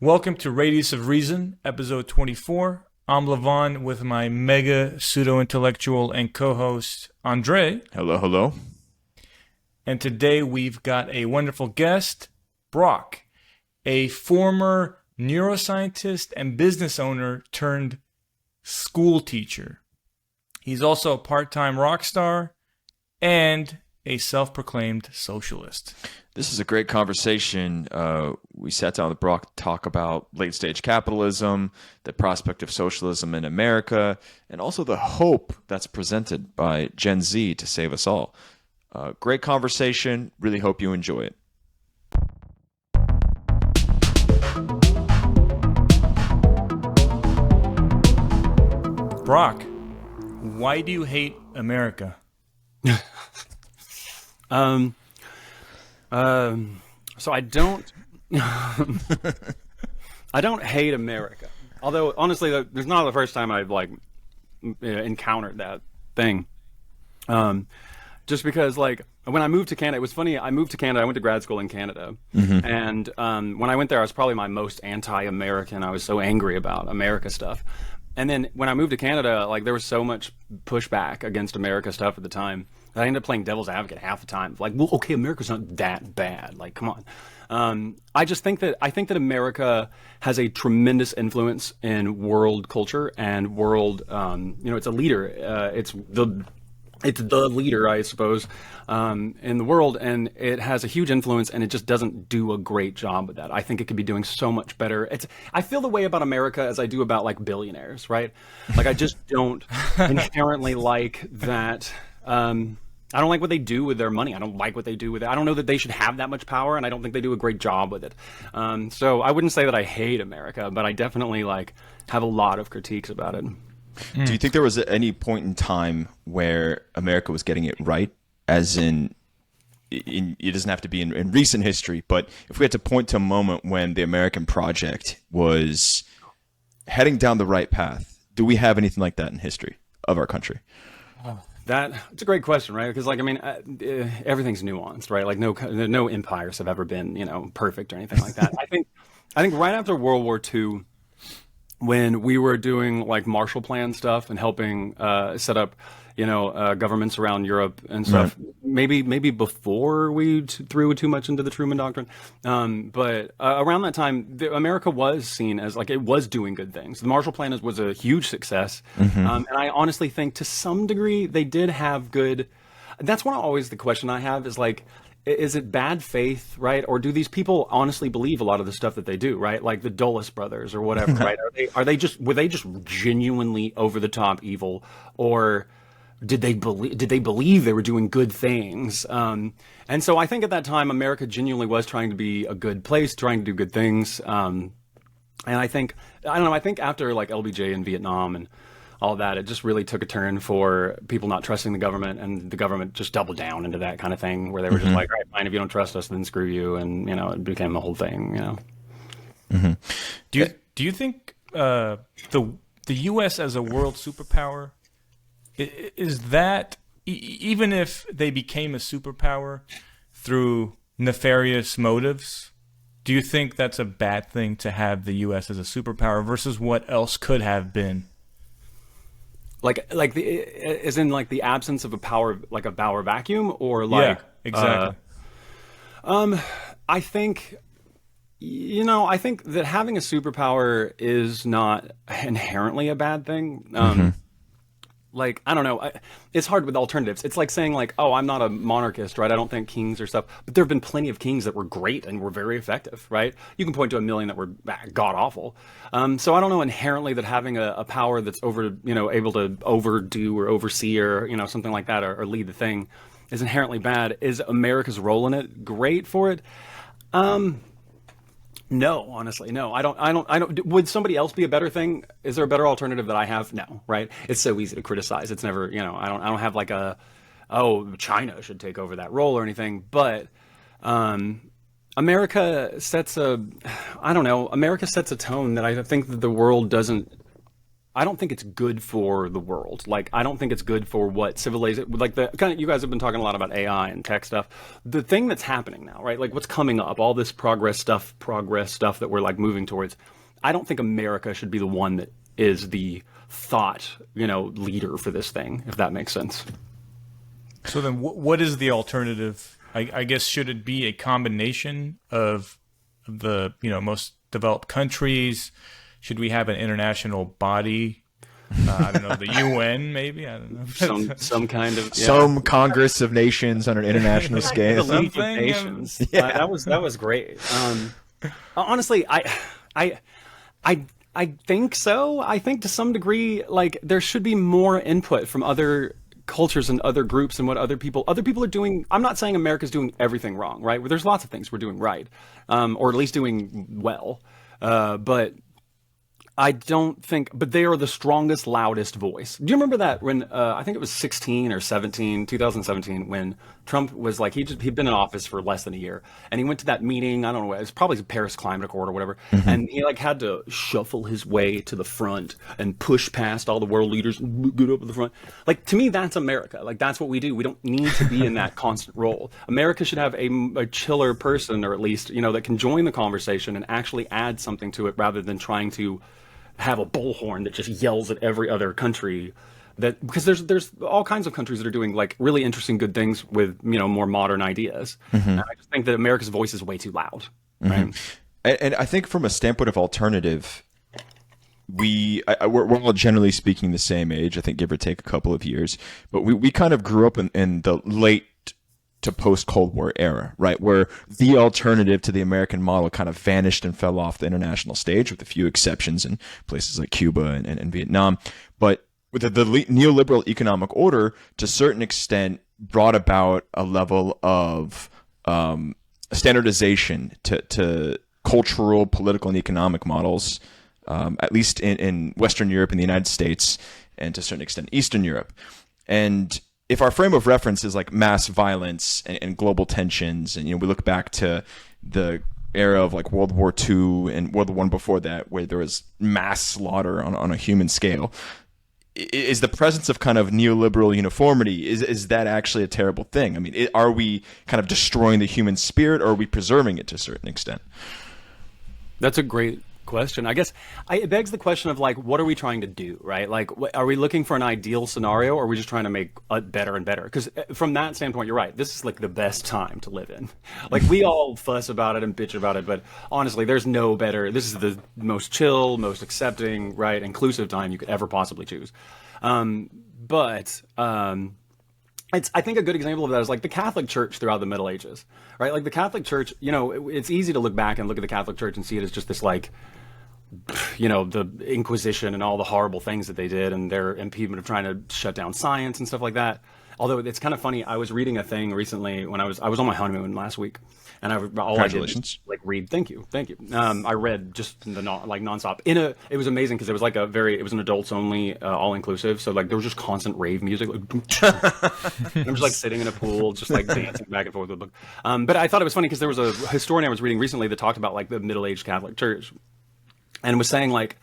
Welcome to Radius of Reason, episode 24. I'm Levon with my mega pseudo-intellectual and co-host, Andrey. Hello, hello. And today we've got a wonderful guest, Brocke, a former neuroscientist and business owner turned school teacher. He's also a part-time rock star and a self-proclaimed socialist. This is a great conversation. We sat down with Brocke to talk about late-stage capitalism, the prospect of socialism in America, and also the hope that's presented by Gen Z to save us all. Great conversation. Really hope you enjoy it. Brocke, why do you hate America? So I don't, I don't hate America. Although honestly, there's not the first time I've encountered that thing. Just because when I moved to Canada, it was funny. I moved to Canada. I went to grad school in Canada, and when I went there, I was probably my most anti-American. I was so angry about America stuff. And then when I moved to Canada, there was so much pushback against America stuff at the time. I ended up playing devil's advocate half the time. Well, okay, America's not that bad. Come on. I think that America has a tremendous influence in world culture and world. It's a leader. It's the leader, I suppose, in the world, and it has a huge influence, and it just doesn't do a great job with that. I think it could be doing so much better. I feel the way about America as I do about billionaires, right? I just don't inherently like that. I don't like what they do with their money. I don't like what they do with it. I don't know that they should have that much power, and I don't think they do a great job with it. So I wouldn't say that I hate America, but I definitely have a lot of critiques about it. Do you think there was any point in time where America was getting it right? As in it doesn't have to be in recent history, but if we had to point to a moment when the American project was heading down the right path, do we have anything like that in history of our country? It's a great question, right? Because everything's nuanced, right? No empires have ever been, perfect or anything like that. I think right after World War II, when we were doing Marshall Plan stuff and helping set up, governments around Europe and stuff, right. maybe before we threw too much into the Truman Doctrine, but around that time, America was seen as it was doing good things. The Marshall Plan was a huge success, and I honestly think to some degree they did have good. That's always the question I have is it bad faith, right? Or do these people honestly believe a lot of the stuff that they do, right? Like the Dulles brothers or whatever, right? Were they just genuinely over the top evil, or did they believe they were doing good things? And so I think at that time, America genuinely was trying to be a good place, trying to do good things. And I think after LBJ in Vietnam and all that, it just really took a turn for people not trusting the government, and the government just doubled down into that kind of thing where they were just all right, fine, if you don't trust us, then screw you. And, it became a whole thing, Do you think the U.S. as a world superpower, is that, even if they became a superpower through nefarious motives, do you think that's a bad thing to have the U.S. as a superpower versus what else could have been? The absence of a power, a Bauer vacuum, or yeah, exactly. I think that having a superpower is not inherently a bad thing. I don't know. It's hard with alternatives. It's like saying oh, I'm not a monarchist, right? I don't think kings or stuff. But there have been plenty of kings that were great and were very effective, right? You can point to a million that were god awful. So I don't know inherently that having a power that's able to overdo or oversee or something like that, or lead the thing, is inherently bad. Is America's role in it great for it? No, honestly, no. I don't. Would somebody else be a better thing? Is there a better alternative that I have? No, right? It's so easy to criticize. It's never, I don't have China should take over that role or anything. But America sets a tone that I think that the world doesn't. I don't think it's good for the world. Like, I don't think it's good for what civilization, like the kind of, you guys have been talking a lot about AI and tech stuff. The thing that's happening now, right? Like what's coming up, all this progress stuff that we're like moving towards. I don't think America should be the one that is the thought, leader for this thing, if that makes sense. So then what is the alternative? I guess should it be a combination of the, most developed countries? Should we have an international body? I don't know, the UN maybe? I don't know. Some kind of some Congress of Nations on an international scale. The League of Nations. Yeah. That was great. Honestly, I think so. I think to some degree, like there should be more input from other cultures and other groups and what other people are doing. I'm not saying America's doing everything wrong, right? There's lots of things we're doing right, or at least doing well. But I don't think, but they are the strongest, loudest voice. Do you remember that when, I think it was 2017, when Trump was like, he'd been in office for less than a year, and he went to that meeting, I don't know, it was probably the Paris Climate Accord or whatever, and he like had to shuffle his way to the front and push past all the world leaders and get up at the front. Like, to me, that's America. Like, that's what we do. We don't need to be in that constant role. America should have a chiller person, or at least, that can join the conversation and actually add something to it rather than trying to have a bullhorn that just yells at every other country. That because there's all kinds of countries that are doing like really interesting good things with more modern ideas. And I just think that America's voice is way too loud. Right? And I think from a standpoint of alternative, we're all generally speaking the same age. I think give or take a couple of years, but we kind of grew up in the late to post-Cold War era, right, where the alternative to the American model kind of vanished and fell off the international stage, with a few exceptions in places like Cuba and Vietnam. But with the neoliberal economic order, to a certain extent, brought about a level of standardization to cultural, political, and economic models, at least in Western Europe and the United States, and to a certain extent, Eastern Europe. And if our frame of reference is like mass violence and global tensions, and we look back to the era of like World War II and World War I before that, where there was mass slaughter on a human scale, is the presence of kind of neoliberal uniformity, is that actually a terrible thing? I mean, are we kind of destroying the human spirit, or are we preserving it to a certain extent? That's a great question. I guess it begs the question of like, what are we trying to do, right? Like, are we looking for an ideal scenario, or are we just trying to make it better and better? Because from that standpoint, you're right. This is like the best time to live in. Like, we all fuss about it and bitch about it, but honestly, there's no better. This is the most chill, most accepting, right, inclusive time you could ever possibly choose. It's, I think a good example of that is like the Catholic Church throughout the Middle Ages, right? Like the Catholic Church, it's easy to look back and look at the Catholic Church and see it as just this like, the Inquisition and all the horrible things that they did, and their impediment of trying to shut down science and stuff like that. Although it's kind of funny, I was reading a thing recently when I was on my honeymoon last week, and all I did was like read. Thank you. I read just nonstop. It was amazing because it was like it was an adults only, all inclusive. So like there was just constant rave music. Like, and I'm just like sitting in a pool, just like dancing back and forth with the book. But I thought it was funny because there was a historian I was reading recently that talked about like the middle-aged Catholic Church, and was saying like,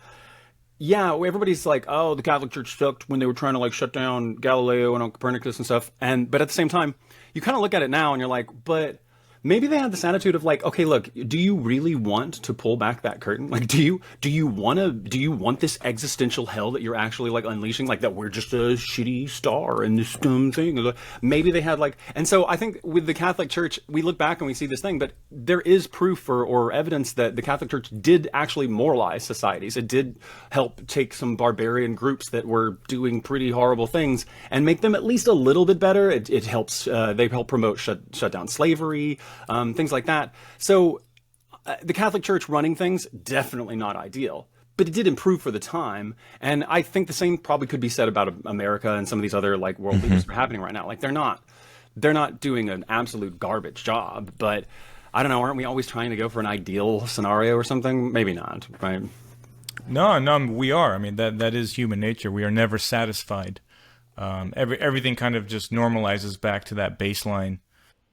yeah, everybody's like, oh, the Catholic Church sucked when they were trying to like shut down Galileo and Copernicus and stuff. But at the same time, you kind of look at it now and you're like, but maybe they had this attitude of like, okay, look, do you really want to pull back that curtain? Like, do you want this existential hell that you're actually like unleashing, like that we're just a shitty star in this dumb thing? Maybe they had like, and so I think with the Catholic Church, we look back and we see this thing, but there is proof or evidence that the Catholic Church did actually moralize societies. It did help take some barbarian groups that were doing pretty horrible things and make them at least a little bit better. It helps, they help promote shut down slavery, things like that. So the Catholic Church running things, definitely not ideal, but it did improve for the time. And I think the same probably could be said about America and some of these other like world leaders that are happening right now. Like they're not doing an absolute garbage job, but I don't know, aren't we always trying to go for an ideal scenario or something? Maybe not, right? No, we are. I mean, that is human nature. We are never satisfied. Everything kind of just normalizes back to that baseline.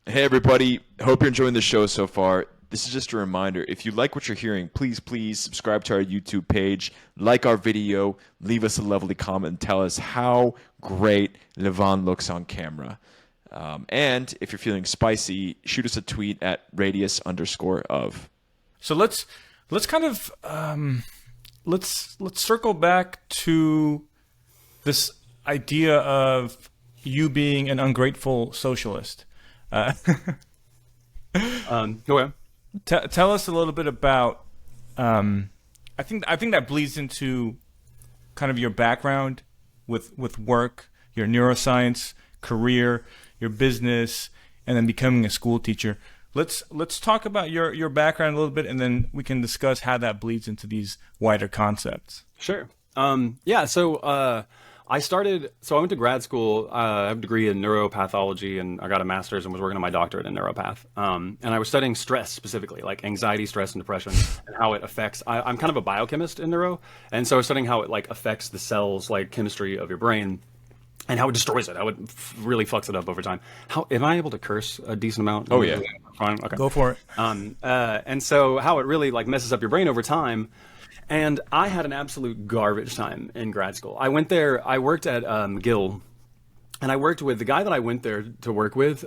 Hey, everybody. Hope you're enjoying the show so far. this is just a reminder. If you like what you're hearing, please subscribe to our YouTube page, like our video, leave us a lovely comment, and tell us how great Levon looks on camera. And if you're feeling spicy, shoot us a tweet at @radius_of. So let's kind of let's circle back to this idea of you being an ungrateful socialist. Go ahead. Tell us a little bit about. I think that bleeds into kind of your background with work, your neuroscience career, your business, and then becoming a school teacher. Let's talk about your background a little bit, and then we can discuss how that bleeds into these wider concepts. Sure. Yeah. So I went to grad school. I have a degree in neuropathology, and I got a master's and was working on my doctorate in neuropath. And I was studying stress specifically, like anxiety, stress, and depression, and how it affects. I'm kind of a biochemist in neuro, and so I was studying how it like affects the cells, like chemistry of your brain, and how it destroys it, how it really fucks it up over time. How am I able to curse a decent amount? Oh yeah, fine. Okay, go for it. And so how it really like messes up your brain over time. And I had an absolute garbage time in grad school. I went there. I worked at McGill, and I worked with the guy that I went there to work with.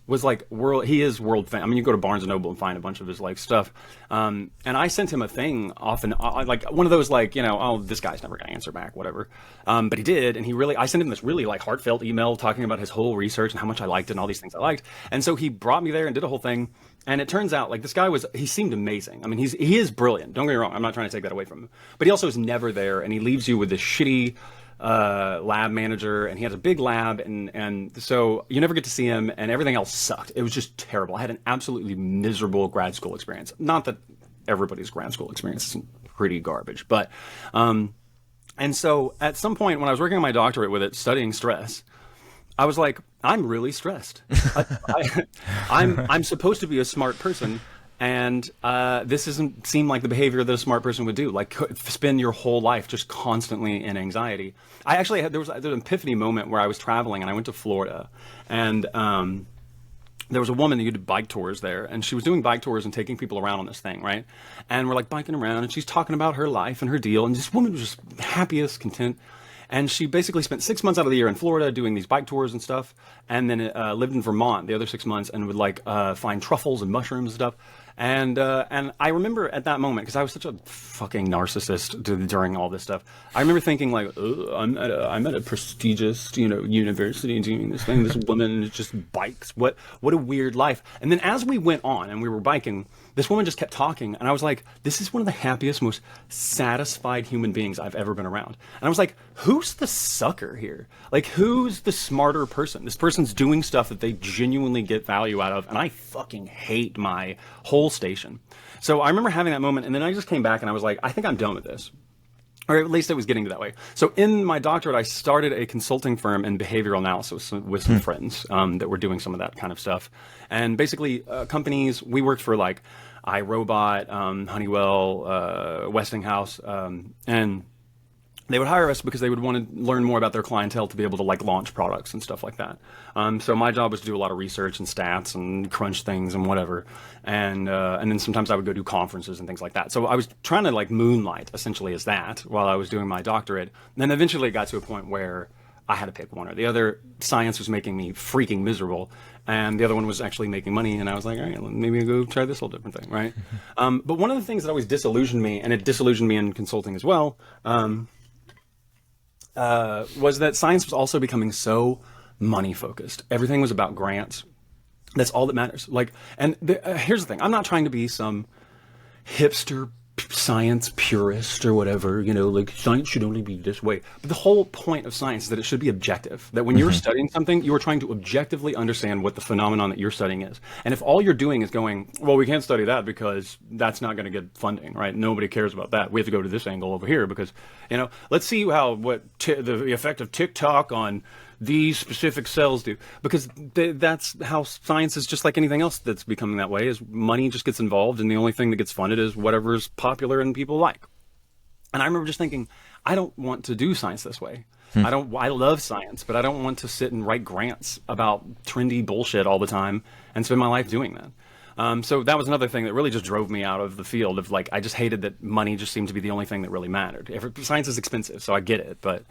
Was like he is world famous. I mean, you go to Barnes and Noble and find a bunch of his like stuff. And I sent him a thing often, like one of those like, oh, this guy's never gonna answer back, whatever. But he did, and I sent him this really like heartfelt email talking about his whole research and how much I liked it and all these things I liked. And so he brought me there and did a whole thing. And it turns out like this guy he seemed amazing. I mean, he is brilliant. Don't get me wrong. I'm not trying to take that away from him. But he also is never there, and he leaves you with this shitty lab manager, and he has a big lab, and so you never get to see him, and everything else sucked. It was just terrible. I had an absolutely miserable grad school experience. Not that everybody's grad school experience is pretty garbage, but and so at some point when I was working on my doctorate with it, studying stress, I was like, I'm really stressed. I'm supposed to be a smart person. And this doesn't seem like the behavior that a smart person would do, like spend your whole life just constantly in anxiety. I actually there was an epiphany moment where I was traveling and I went to Florida, and there was a woman who did bike tours there, and she was doing bike tours and taking people around on this thing, right? And we're like biking around, and she's talking about her life and her deal, and this woman was just happiest, content. And she basically spent 6 months out of the year in Florida doing these bike tours and stuff, and then lived in Vermont the other 6 months and would like find truffles and mushrooms and stuff. And I remember at that moment, because I was such a fucking narcissist during all this stuff, I remember thinking like, I'm at a prestigious, university doing this thing. This woman just bikes. What a weird life. And then as we went on and we were biking, this woman just kept talking, and I was like, this is one of the happiest, most satisfied human beings I've ever been around. And I was like, who's the sucker here? Like, who's the smarter person? This person's doing stuff that they genuinely get value out of, and I fucking hate my whole station. So I remember having that moment, and then I just came back and I was like, I think I'm done with this. Or at least it was getting to that way. So in my doctorate, I started a consulting firm in behavioral analysis with some friends that were doing some of that kind of stuff. And basically, companies, we worked for like iRobot, Honeywell, Westinghouse, and they would hire us because they would want to learn more about their clientele to be able to like launch products and stuff like that. So my job was to do a lot of research and stats and crunch things and whatever. And then sometimes I would go do conferences and things like that. So I was trying to like moonlight essentially as that while I was doing my doctorate. And then eventually it got to a point where I had to pick one or the other. Science was making me freaking miserable, and the other one was actually making money. And I was like, all right, maybe I'll go try this whole different thing, right? But one of the things that always disillusioned me, and it disillusioned me in consulting as well, was that science was also becoming so money focused. Everything was about grants. That's all that matters. Like, and here's the thing: I'm not trying to be some hipster science purist or whatever. Like science should only be this way. But the whole point of science is that it should be objective. That when you're studying something, you are trying to objectively understand what the phenomenon that you're studying is. And if all you're doing is going, well, we can't study that because that's not going to get funding, right? Nobody cares about that. We have to go to this angle over here because, let's see the effect of TikTok on these specific cells do, because that's how science is. Just like anything else that's becoming that way, is money just gets involved, and the only thing that gets funded is whatever's popular and people like. And I remember just thinking, I don't want to do science this way. I love science, but I don't want to sit and write grants about trendy bullshit all the time and spend my life doing that. So that was another thing that really just drove me out of the field of like, I just hated that money just seemed to be the only thing that really mattered. Science is expensive, so I get it. But,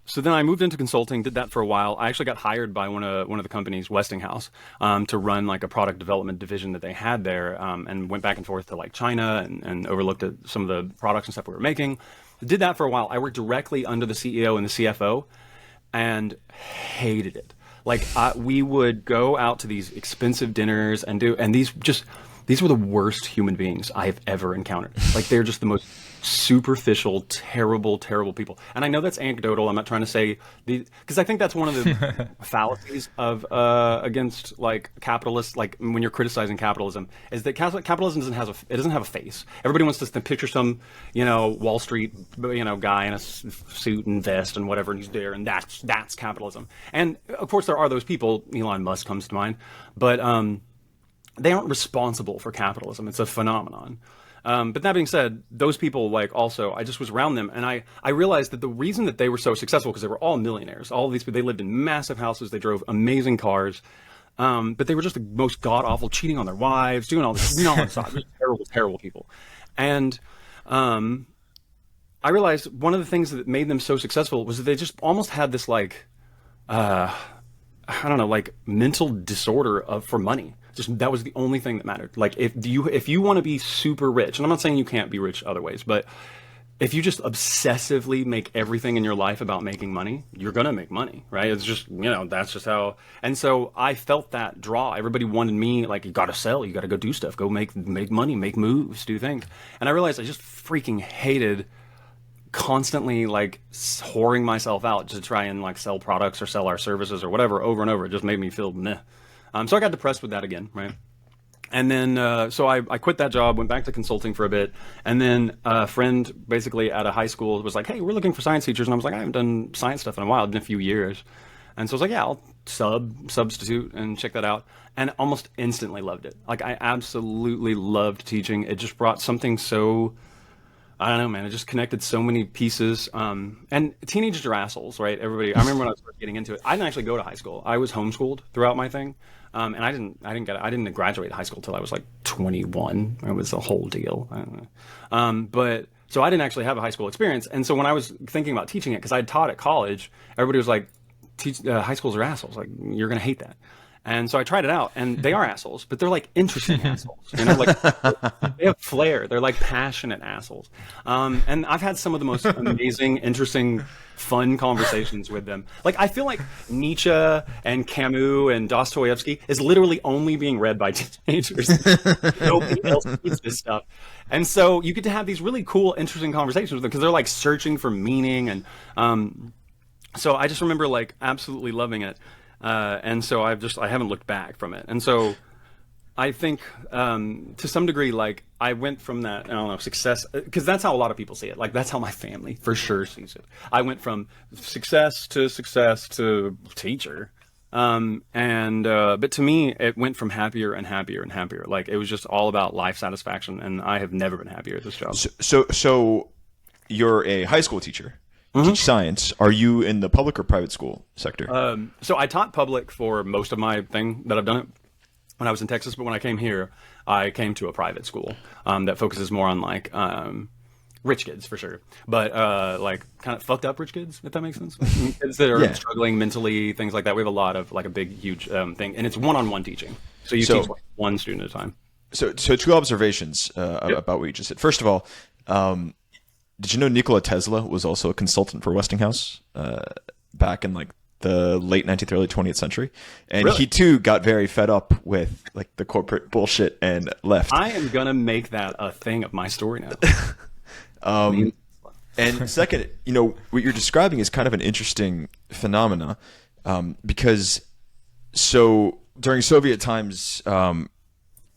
so then I moved into consulting, did that for a while. I actually got hired by one of the companies, Westinghouse, to run like a product development division that they had there, and went back and forth to like China and overlooked at some of the products and stuff we were making. Did that for a while. I worked directly under the CEO and the CFO and hated it. Like we would go out to these expensive dinners and these were the worst human beings I've ever encountered. Like they're just the most superficial, terrible, terrible people. And I know that's anecdotal. I'm not trying to say because I think that's one of the fallacies of against like capitalists. Like when you're criticizing capitalism, is that capitalism doesn't have a face. Everybody wants to picture some Wall Street guy in a suit and vest and whatever, and he's there, and that's capitalism. And of course there are those people. Elon Musk comes to mind, but they aren't responsible for capitalism. It's a phenomenon. But that being said, those people, like, also, I just was around them, and I realized that the reason that they were so successful, because they were all millionaires, all of these people, they lived in massive houses, they drove amazing cars, but they were just the most god-awful, cheating on their wives, doing all this nonstop, just terrible, terrible people. And I realized one of the things that made them so successful was that they just almost had this, like, I don't know, like, mental disorder for money. Just that was the only thing that mattered. Like if you want to be super rich, and I'm not saying you can't be rich other ways, but if you just obsessively make everything in your life about making money, you're gonna make money, right? It's just that's just how. And so I felt that draw. Everybody wanted me, like, you gotta sell, you gotta go do stuff, go make money, make moves, do things. And I realized I just freaking hated constantly like whoring myself out to try and like sell products or sell our services or whatever over and over. It just made me feel meh. So I got depressed with that again, right? And then, so I quit that job, went back to consulting for a bit, and then a friend basically at a high school was like, hey, we're looking for science teachers. And I was like, I haven't done science stuff in a while, it's been a few years. And so I was like, yeah, I'll substitute and check that out. And almost instantly loved it. Like I absolutely loved teaching. It just brought something so, I don't know, man. It just connected so many pieces. And teenagers are assholes, right? Everybody. I remember when I was first getting into it. I didn't actually go to high school. I was homeschooled throughout my thing, and I didn't graduate high school till I was like 21. It was a whole deal. I don't know. But so I didn't actually have a high school experience. And so when I was thinking about teaching it, because I had taught at college, everybody was like, high schools are assholes. Like you're gonna hate that. And so I tried it out, and they are assholes, but they're like interesting assholes. Like they have flair. They're like passionate assholes. And I've had some of the most amazing, interesting, fun conversations with them. Like I feel like Nietzsche and Camus and Dostoevsky is literally only being read by teenagers. Nobody else reads this stuff. And so you get to have these really cool, interesting conversations with them because they're like searching for meaning. And so I just remember like absolutely loving it. And so I haven't looked back from it. And so I think, to some degree, like I went from that, I don't know, success, because that's how a lot of people see it. Like that's how my family for sure sees it. I went from success to teacher. But to me, it went from happier and happier and happier. Like it was just all about life satisfaction. And I have never been happier at this job. So you're a high school teacher. Teach science. Are you in the public or private school sector? So I taught public for most of my thing that I've done it when I was in Texas. But when I came here, I came to a private school that focuses more on like rich kids for sure, but like kind of fucked up rich kids, if that makes sense. Kids that are struggling mentally, things like that. We have a lot of like a big, huge thing, and it's one-on-one teaching. So you teach like one student at a time. So two observations about what you just said. First of all, did you know Nikola Tesla was also a consultant for Westinghouse back in like the late 19th, early 20th century? And really? He too got very fed up with like the corporate bullshit and left. I am going to make that a thing of my story now. And second, what you're describing is kind of an interesting phenomena because so during Soviet times,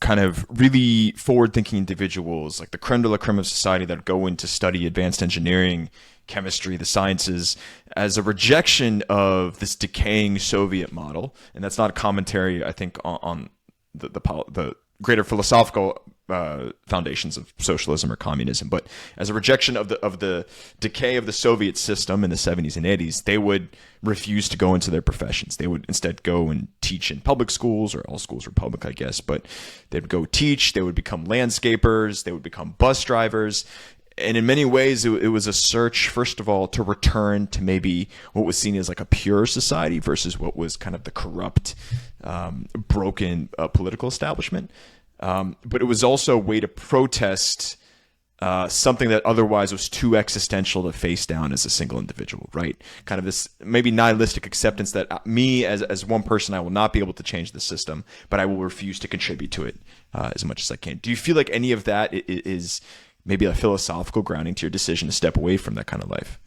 kind of really forward-thinking individuals, like the creme de la creme of society that go in to study advanced engineering, chemistry, the sciences, as a rejection of this decaying Soviet model. And that's not a commentary, I think, on the greater philosophical foundations of socialism or communism, but as a rejection of the decay of the Soviet system in the 70s and 80s, they would refuse to go into their professions. They would instead go and teach in public schools, or all schools were public, I guess, but they'd go teach. They would become landscapers. They would become bus drivers. And in many ways, it was a search, first of all, to return to maybe what was seen as like a pure society versus what was kind of the corrupt, broken political establishment. But it was also a way to protest something that otherwise was too existential to face down as a single individual, right? Kind of this maybe nihilistic acceptance that me as one person, I will not be able to change the system, but I will refuse to contribute to it as much as I can. Do you feel like any of that is maybe a philosophical grounding to your decision to step away from that kind of life?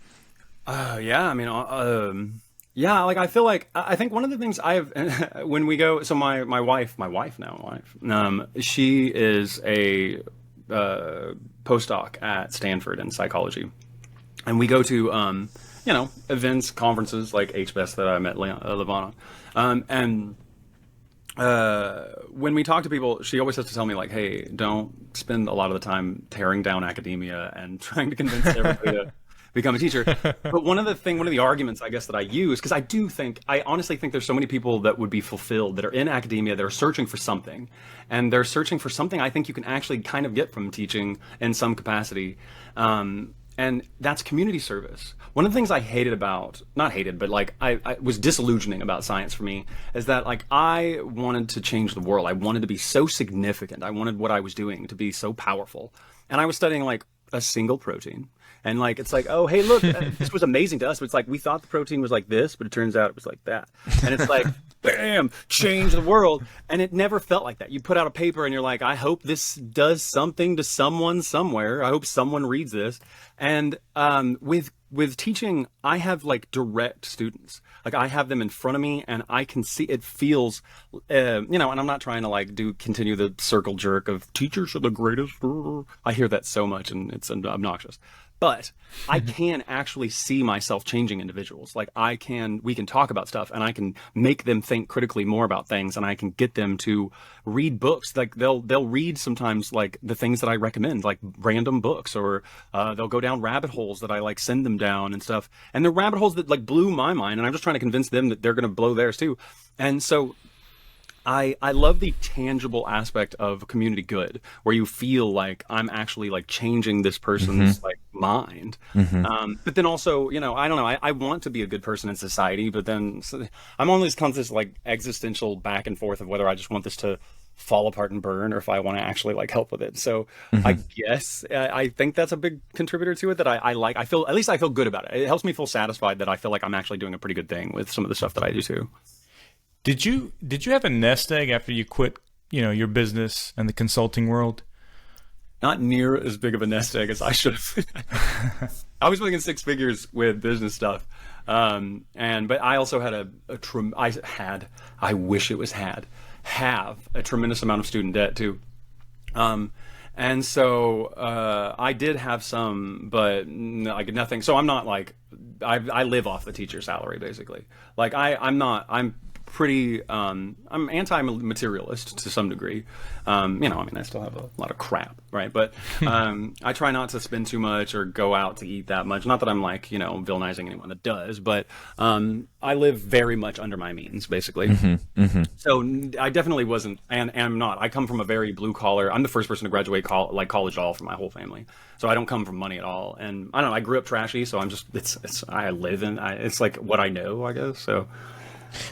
Yeah, I mean, yeah, like I feel like I think one of the things I've when we go, so my wife, she is a postdoc at Stanford in psychology, and we go to events, conferences like HBES that I met Levon on, and when we talk to people, she always has to tell me like, hey, don't spend a lot of the time tearing down academia and trying to convince everybody to become a teacher. But one of the arguments I guess that I use, because I honestly think there's so many people that would be fulfilled that are in academia, that are searching for something, and they're searching for something I think you can actually kind of get from teaching in some capacity. And that's community service. One of the things I hated about, not hated, but like I was disillusioning about science for me, is that like I wanted to change the world. I wanted to be so significant. I wanted what I was doing to be so powerful. And I was studying like a single protein. And like, it's like, oh, hey, look, this was amazing to us. But it's like, we thought the protein was like this, but it turns out it was like that. And it's like, bam, change the world. And it never felt like that. You put out a paper and you're like, I hope this does something to someone somewhere. I hope someone reads this. And with teaching, I have like direct students. Like I have them in front of me and I can see, it feels, and I'm not trying to like continue the circle jerk of teachers are the greatest. I hear that so much and it's obnoxious. But I can actually see myself changing individuals. Like we can talk about stuff and I can make them think critically more about things, and I can get them to read books. Like they'll read sometimes like the things that I recommend, like random books, or they'll go down rabbit holes that I like send them down and stuff. And they're rabbit holes that like blew my mind, and I'm just trying to convince them that they're going to blow theirs too. And so I love the tangible aspect of community good, where you feel like I'm actually like changing this person's like mind. But then also, I don't know, I want to be a good person in society, but then I'm on this constant like existential back and forth of whether I just want this to fall apart and burn, or if I want to actually like help with it. So I guess I think that's a big contributor to it, that I feel, at least I feel good about it. It helps me feel satisfied that I feel like I'm actually doing a pretty good thing with some of the stuff that I do too. Did you have a nest egg after you quit, your business and the consulting world? Not near as big of a nest egg as I should have. I was making six figures with business stuff, but I also had have a tremendous amount of student debt too. And so I did have some, but like nothing. So I'm not like I live off the teacher salary basically. Like I'm pretty I'm anti-materialist to some degree. I still have a lot of crap, right? But I try not to spend too much or go out to eat that much. Not that I'm like villainizing anyone that does, but I live very much under my means basically. So I definitely wasn't, and I'm not. I come from a very blue collar. I'm the first person to graduate college at all from my whole family. So I don't come from money at all, and I don't know. I grew up trashy, so I'm just it's like what I know, I guess. So.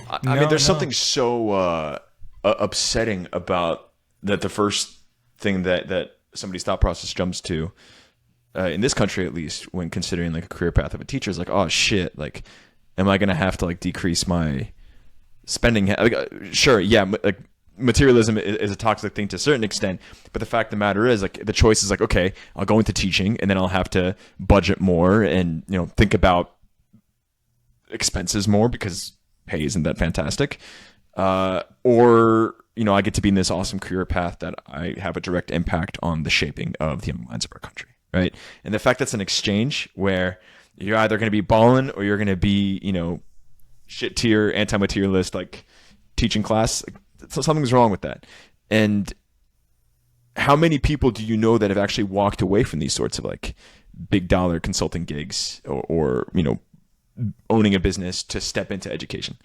I mean, there's something so upsetting about that. The first thing that somebody's thought process jumps to, in this country at least, when considering like a career path of a teacher, is like, oh shit, like, am I gonna have to like decrease my spending? Like, sure, yeah, like materialism is a toxic thing to a certain extent, but the fact of the matter is, like, the choice is like, okay, I'll go into teaching, and then I'll have to budget more and think about expenses more because hey, isn't that fantastic? Or I get to be in this awesome career path that I have a direct impact on the shaping of the young minds of our country, right? And the fact that's an exchange where you're either going to be balling or you're going to be, shit tier, anti-materialist, like teaching class. Like, something's wrong with that. And how many people do you know that have actually walked away from these sorts of like big dollar consulting gigs or owning a business to step into education?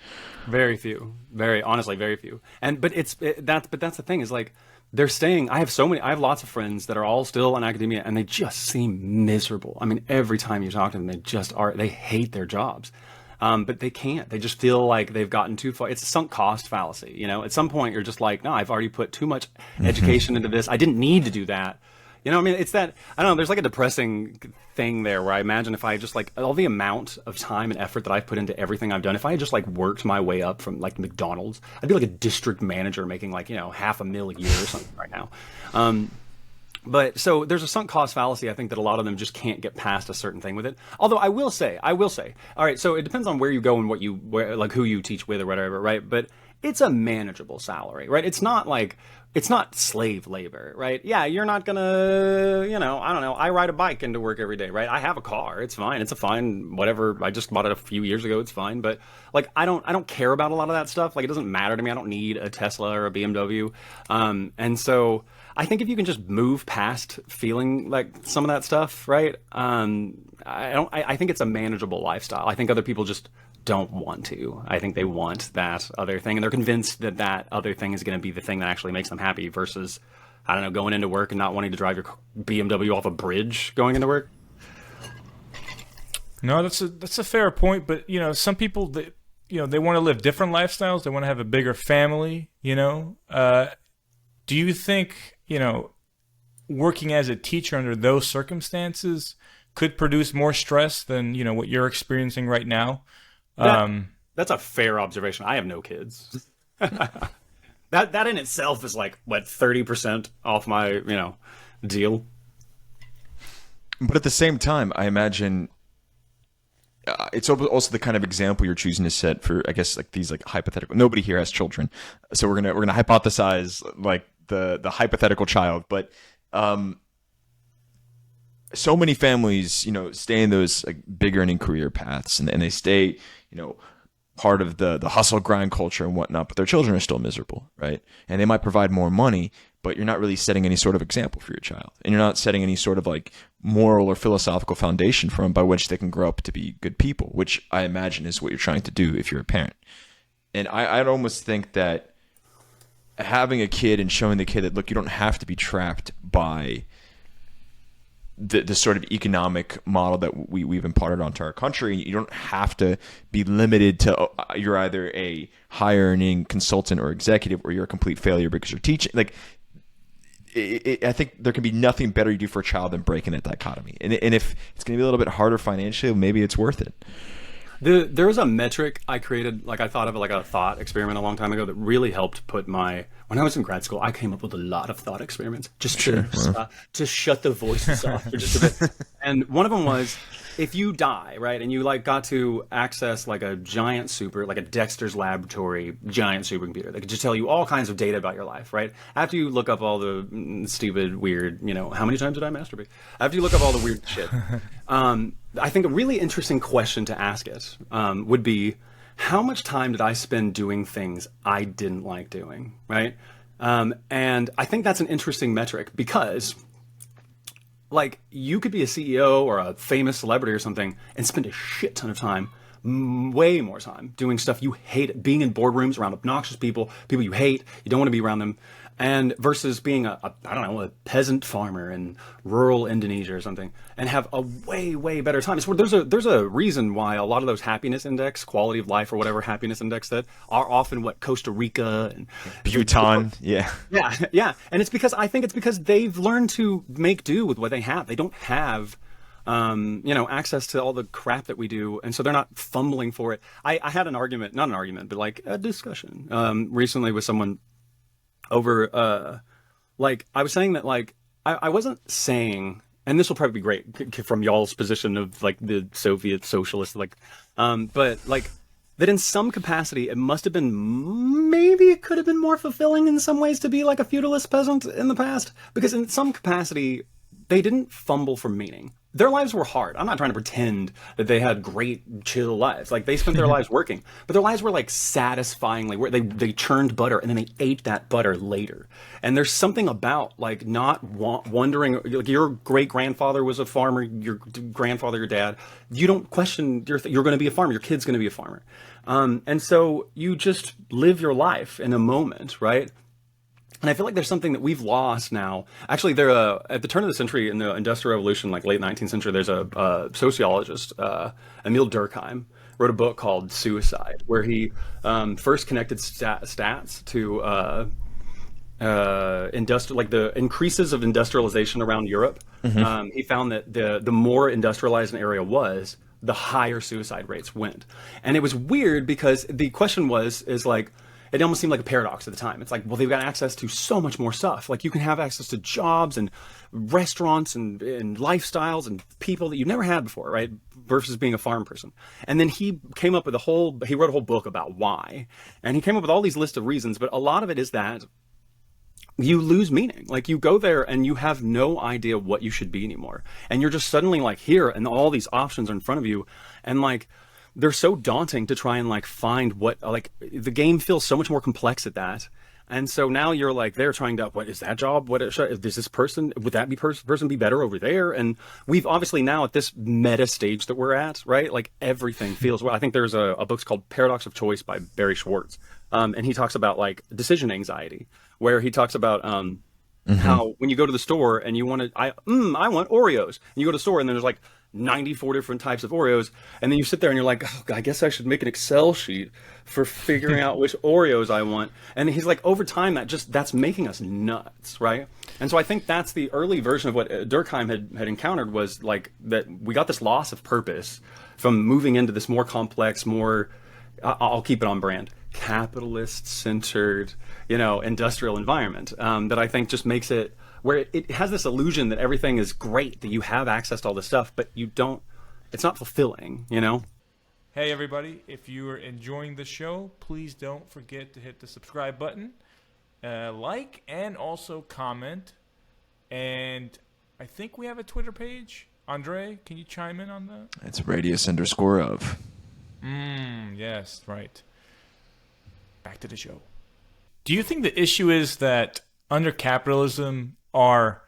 Very few. Very honestly, very few. But that's the thing is like they're staying. I have lots of friends that are all still in academia and they just seem miserable. I mean, every time you talk to them, they hate their jobs. But they can't. They just feel like they've gotten too far. It's a sunk cost fallacy. At some point you're just like, no, I've already put too much education into this. I didn't need to do that. I mean, it's that, I don't know, there's like a depressing thing there where I imagine if I just like all the amount of time and effort that I've put into everything I've done, if I had just like worked my way up from like McDonald's, I'd be like a district manager making like, $500,000 a year or something right now. But so there's a sunk cost fallacy. I think that a lot of them just can't get past a certain thing with it. Although I will say, all right, so it depends on where you go and like who you teach with or whatever, right? But it's a manageable salary, right? It's not slave labor, right? Yeah, you're not gonna, I don't know. I ride a bike into work every day, right? I have a car. It's fine. It's a fine, whatever. I just bought it a few years ago. It's fine. But like, I don't care about a lot of that stuff. Like, it doesn't matter to me. I don't need a Tesla or a BMW. And so I think if you can just move past feeling like some of that stuff, right? I think it's a manageable lifestyle. I think other people just don't want to. I think they want that other thing, and they're convinced that that other thing is going to be the thing that actually makes them happy versus, I don't know, going into work and not wanting to drive your BMW off a bridge going into work. No, that's a fair point, but some people they want to live different lifestyles. They want to have a bigger family. Do you think working as a teacher under those circumstances could produce more stress than what you're experiencing right now? That's a fair observation. I have no kids. That in itself is like, what, 30% off my, deal. But at the same time, I imagine it's also the kind of example you're choosing to set for, I guess, like these like hypothetical. Nobody here has children, so we're gonna hypothesize like the hypothetical child, but so many families, stay in those like big earning career paths, and they stay, part of the hustle grind culture and whatnot, but their children are still miserable, right? And they might provide more money, but you're not really setting any sort of example for your child, and you're not setting any sort of like moral or philosophical foundation for them by which they can grow up to be good people, which I imagine is what you're trying to do if you're a parent. And I'd almost think that having a kid and showing the kid that, look, you don't have to be trapped by the sort of economic model that we've imparted onto our country. You don't have to be limited to you're either a high earning consultant or executive, or you're a complete failure because you're teaching. Like, I think there can be nothing better you do for a child than breaking that dichotomy. And if it's going to be a little bit harder financially, maybe it's worth it. There was a metric I created, like I thought of like a thought experiment a long time ago that really helped put when I was in grad school, I came up with a lot of thought experiments just to shut the voices off for just a bit. And one of them was, if you die, right, and you like got to access like a giant like a Dexter's Laboratory giant supercomputer that could just tell you all kinds of data about your life, right? After you look up all the stupid, weird, how many times did I masturbate? After you look up all the weird shit, I think a really interesting question to ask it would be, how much time did I spend doing things I didn't like doing, right? And I think that's an interesting metric because, like, you could be a CEO or a famous celebrity or something and spend a shit ton of time, way more time, doing stuff you hate, being in boardrooms around obnoxious people you hate, you don't want to be around them, and versus being a peasant farmer in rural Indonesia or something, and have a way better time. It's where there's a reason why a lot of those happiness index, quality of life or whatever happiness index that are often Costa Rica and Bhutan, yeah, and I think it's because they've learned to make do with what they have. They don't have access to all the crap that we do, and so they're not fumbling for it. I had not an argument, but like a discussion recently with someone over like I was saying that like I wasn't saying, and this will probably be great from y'all's position of like the Soviet socialist, like but like that in some capacity it must have been, maybe it could have been more fulfilling in some ways to be like a feudalist peasant in the past, because in some capacity they didn't fumble for meaning. Their lives were hard. I'm not trying to pretend that they had great, chill lives. Like, they spent their lives working, but their lives were like satisfyingly where they churned butter and then they ate that butter later. And there's something about like not wondering, like, your great grandfather was a farmer, your grandfather, your dad. You don't question you're going to be a farmer. Your kid's going to be a farmer. And so you just live your life in a moment, right? And I feel like there's something that we've lost now. Actually, at the turn of the century, in the Industrial Revolution, like late 19th century, there's a sociologist, Emil Durkheim, wrote a book called Suicide, where he first connected stats to like the increases of industrialization around Europe. He found that the more industrialized an area was, the higher suicide rates went. And it was weird because the question is like, it almost seemed like a paradox at the time. It's like, well, they've got access to so much more stuff. Like, you can have access to jobs and restaurants and lifestyles and people that you've never had before, right? Versus being a farm person. And then he came up with he wrote a whole book about why. And he came up with all these lists of reasons, but a lot of it is that you lose meaning. Like, you go there and you have no idea what you should be anymore. And you're just suddenly like here and all these options are in front of you. And like, they're so daunting to try and like find what, like, the game feels so much more complex at that. And so now you're like, they're trying to, what is that job? What is this person? Would that person be better over there? And we've obviously now at this meta stage that we're at, right? Like, everything feels, well, I think there's a book called Paradox of Choice by Barry Schwartz. And he talks about like decision anxiety, where he talks about, how when you go to the store and you want I want Oreos, and you go to the store and then there's like 94 different types of Oreos, and then you sit there and you're like, oh, I guess I should make an Excel sheet for figuring out which Oreos I want. And he's like, over time, that's making us nuts, right? And so I think that's the early version of what Durkheim had encountered, was like that we got this loss of purpose from moving into this more complex, more, I'll keep it on brand, capitalist-centered, industrial environment, that I think just makes it where it has this illusion that everything is great, that you have access to all this stuff, but you don't, it's not fulfilling, Hey, everybody, if you are enjoying the show, please don't forget to hit the subscribe button, like, and also comment. And I think we have a Twitter page. Andre, can you chime in on that? It's radius_of. Yes, right. Back to the show. Do you think the issue is that under capitalism, our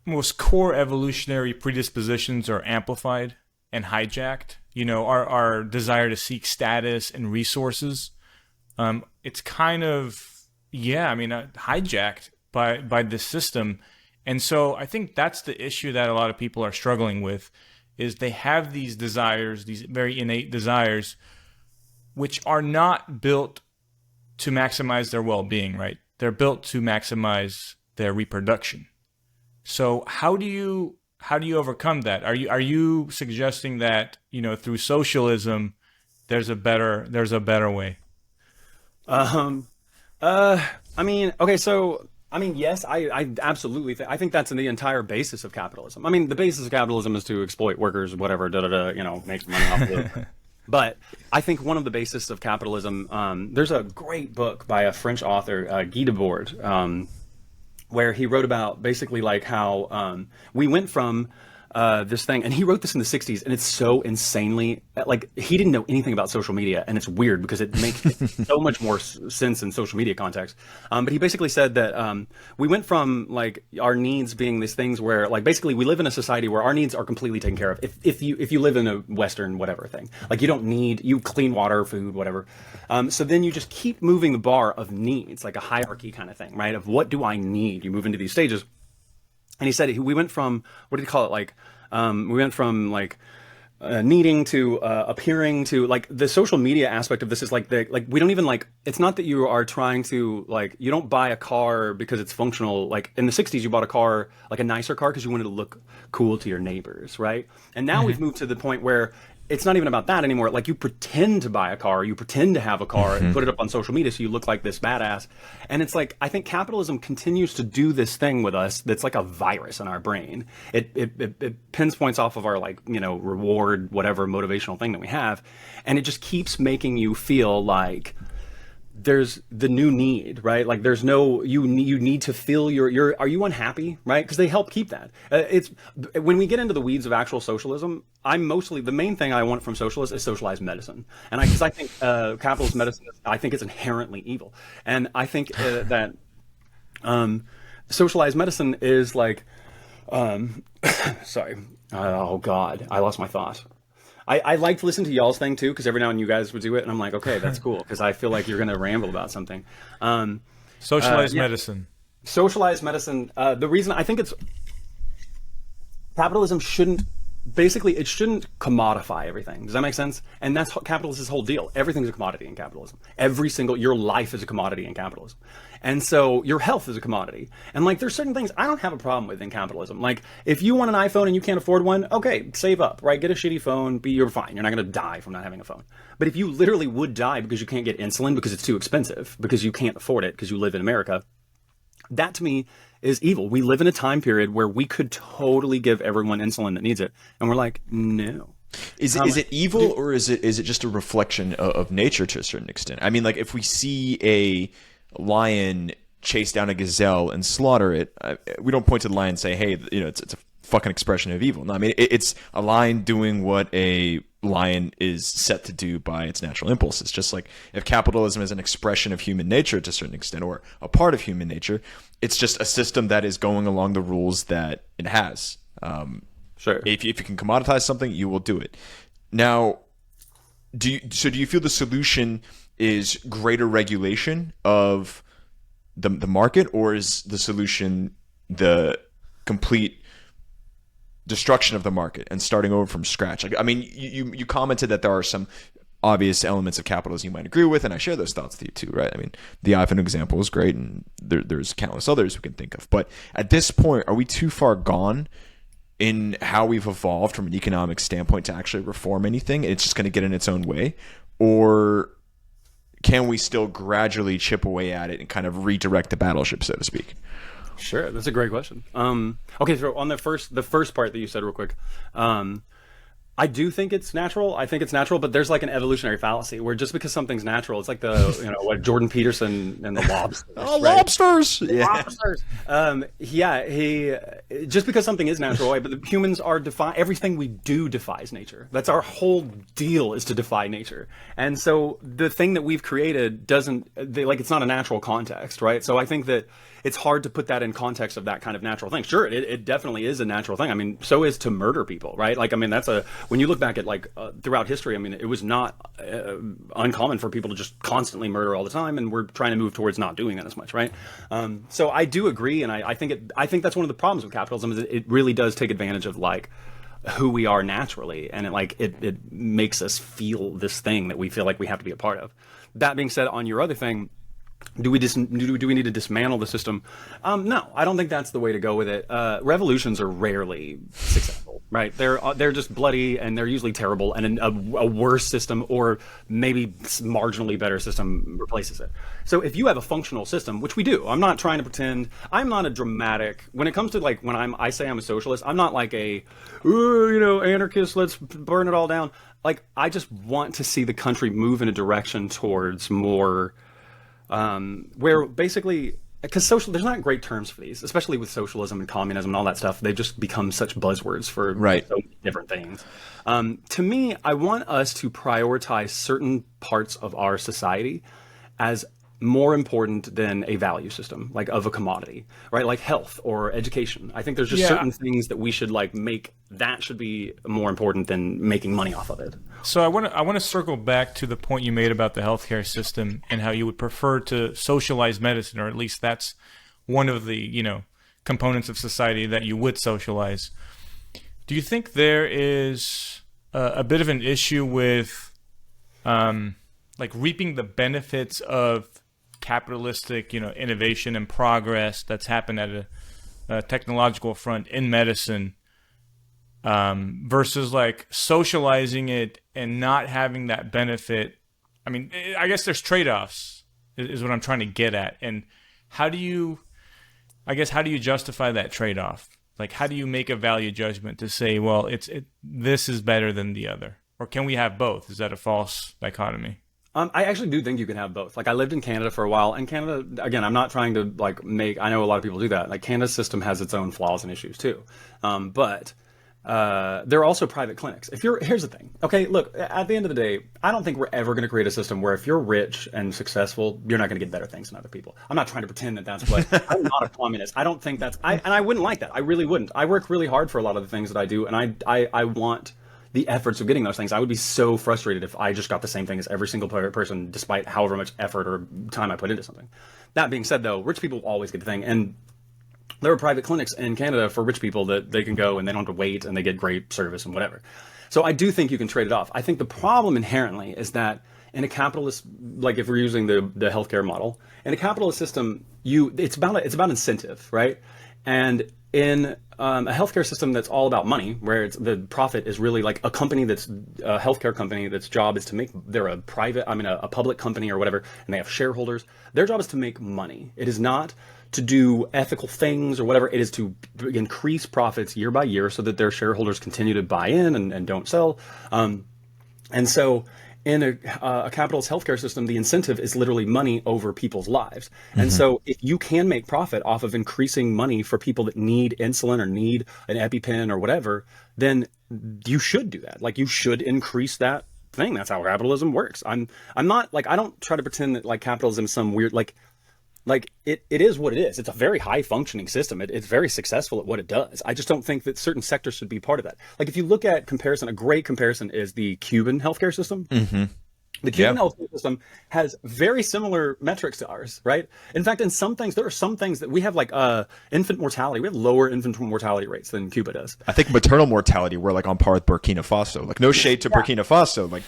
most core evolutionary predispositions are amplified and hijacked? Our desire to seek status and resources. It's kind of, hijacked by this system. And so I think that's the issue that a lot of people are struggling with, is they have these desires, these very innate desires, which are not built to maximize their well-being, right? They're built to maximize their reproduction. So how do you overcome that? Are you suggesting that, through socialism, there's a better way? Yes, I absolutely I think that's the entire basis of capitalism. The basis of capitalism is to exploit workers, whatever, make some money off of it. But I think one of the basis of capitalism, there's a great book by a French author, Guy Debord, where he wrote about basically like how we went from this thing, and he wrote this in the 60s, and it's so insanely, like, he didn't know anything about social media, and it's weird because it makes so much more sense in social media context. But he basically said that we went from like our needs being these things where, like, basically we live in a society where our needs are completely taken care of. If you live in a Western whatever thing, like, you clean water, food, whatever. So then you just keep moving the bar of needs, like a hierarchy kind of thing, right? Of what do I need? You move into these stages. And he said we went from, what did he call it? Like, we went from like needing to appearing to, like, the social media aspect of this is like we don't even, like, it's not that you are trying to, like, you don't buy a car because it's functional. Like in the 60s, you bought a car, like a nicer car, because you wanted to look cool to your neighbors, right? And now we've moved to the point where it's not even about that anymore. Like, you pretend to buy a car, you pretend to have a car, and put it up on social media so you look like this badass. And it's like, I think capitalism continues to do this thing with us that's like a virus in our brain. It pinpoints off of our, like, reward, whatever motivational thing that we have, and it just keeps making you feel like there's the new need, right? Like there's no, you need to feel are you unhappy, right? Because they help keep that. It's when we get into the weeds of actual socialism, the main thing I want from socialists is socialized medicine. And because I think capitalist medicine, I think it's inherently evil. And I think that socialized medicine is like, sorry. Oh God, I lost my thought. I like to listen to y'all's thing too, because every now and then you guys would do it, and I'm like, okay, that's cool, because I feel like you're going to ramble about something. Socialized medicine. Socialized medicine. The reason I think capitalism shouldn't commodify everything. Does that make sense? And that's capitalist's whole deal. Everything's a commodity in capitalism. Your life is a commodity in capitalism. And so your health is a commodity. And like, there's certain things I don't have a problem with in capitalism. Like, if you want an iPhone and you can't afford one, okay, save up, right? Get a shitty phone, you're fine. You're not going to die from not having a phone. But if you literally would die because you can't get insulin because it's too expensive, because you can't afford it, because you live in America, that to me is evil. We live in a time period where we could totally give everyone insulin that needs it. And we're like, no. Is it evil, or is it just a reflection of nature to a certain extent? I mean, like, if we see a lion chase down a gazelle and slaughter it, we don't point to the lion and say, hey, it's a fucking expression of evil. No, I mean, it's a lion doing what a lion is set to do by its natural impulses. Just like if capitalism is an expression of human nature to a certain extent, or a part of human nature, it's just a system that is going along the rules that it has. Sure. If you can commoditize something, you will do it. Now, do you feel the solution is greater regulation of the market, or is the solution the complete destruction of the market and starting over from scratch? Like, I mean, you commented that there are some obvious elements of capitalism you might agree with, and I share those thoughts with you too, right? I mean, the iPhone example is great, and there's countless others we can think of. But at this point, are we too far gone in how we've evolved from an economic standpoint to actually reform anything? It's just going to get in its own way? Or can we still gradually chip away at it and kind of redirect the battleship, so to speak? Sure, that's a great question. Okay, so on the first part that you said real quick, I do think it's natural. I think it's natural, but there's like an evolutionary fallacy where just because something's natural, it's like what Jordan Peterson and the lobsters. Oh, right? Lobsters! Yeah. Lobsters. He just because something is natural, right, but the humans are everything we do defies nature. That's our whole deal, is to defy nature. And so the thing that we've created it's not a natural context, right? So I think that it's hard to put that in context of that kind of natural thing. Sure, it definitely is a natural thing. I mean, so is to murder people, right? Like, I mean, when you look back at throughout history, I mean, it was not uncommon for people to just constantly murder all the time, and we're trying to move towards not doing that as much, right? So I do agree, and I think that's one of the problems with capitalism, is it really does take advantage of like who we are naturally, and it makes us feel this thing that we feel like we have to be a part of. That being said, on your other thing, do we need to dismantle the system? No, I don't think that's the way to go with it. Revolutions are rarely successful, right? They're just bloody, and they're usually terrible, and a worse system, or maybe marginally better system, replaces it. So if you have a functional system, which we do, I'm not trying to pretend. I'm not a dramatic when it comes to like when I say I'm a socialist. I'm not like a anarchist. Let's burn it all down. Like, I just want to see the country move in a direction towards more. Where basically, because there's not great terms for these, especially with socialism and communism and all that stuff. They've just become such buzzwords for so many different things. To me, I want us to prioritize certain parts of our society as more important than a value system, like of a commodity, right? Like health or education. I think there's just certain things that we should that should be more important than making money off of it. So I want to circle back to the point you made about the healthcare system and how you would prefer to socialize medicine, or at least that's one of the, components of society that you would socialize. Do you think there is a bit of an issue with reaping the benefits of capitalistic, innovation and progress that's happened at a technological front in medicine, versus like socializing it and not having that benefit? I mean, I guess there's trade-offs is what I'm trying to get at. And how do you justify that trade-off? Like, how do you make a value judgment to say, well, this is better than the other? Or can we have both? Is that a false dichotomy? I actually do think you can have both. Like I lived in Canada for a while, and Canada, again, I'm not trying to like I know a lot of people do that. Like Canada's system has its own flaws and issues too. But there are also private clinics. Here's the thing. Okay, look, at the end of the day, I don't think we're ever going to create a system where if you're rich and successful, you're not going to get better things than other people. I'm not trying to pretend that that's what, I'm not a communist. I don't think and I wouldn't like that. I really wouldn't. I work really hard for a lot of the things that I do, and I want the efforts of getting those things. I would be so frustrated if I just got the same thing as every single person, despite however much effort or time I put into something. That being said, though, rich people always get the thing. And there are private clinics in Canada for rich people that they can go and they don't have to wait and they get great service and whatever. So I do think you can trade it off. I think the problem inherently is that in a capitalist, like if we're using the healthcare model, in a capitalist system, it's about incentive, right? And in a healthcare system that's all about money, where the profit is really like a company that's a healthcare company that's job is to make, they're a public company or whatever, and they have shareholders. Their job is to make money. It is not to do ethical things or whatever. It is to increase profits year by year so that their shareholders continue to buy in and don't sell. And so in a capitalist healthcare system, the incentive is literally money over people's lives. And so if you can make profit off of increasing money for people that need insulin or need an EpiPen or whatever, then you should do that. Like you should increase that thing. That's how capitalism works. I'm not like, I don't try to pretend that like capitalism is some weird, like it is what it is. It's a very high functioning system. It's very successful at what it does. I just don't think that certain sectors should be part of that. Like if you look at comparison, a great comparison is the Cuban healthcare system. The Cuban healthcare system has very similar metrics to ours, right? In fact, in some things, there are some things that we have like infant mortality. We have lower infant mortality rates than Cuba does. I think maternal mortality, we're like on par with Burkina Faso. Like no shade to Burkina Faso, like,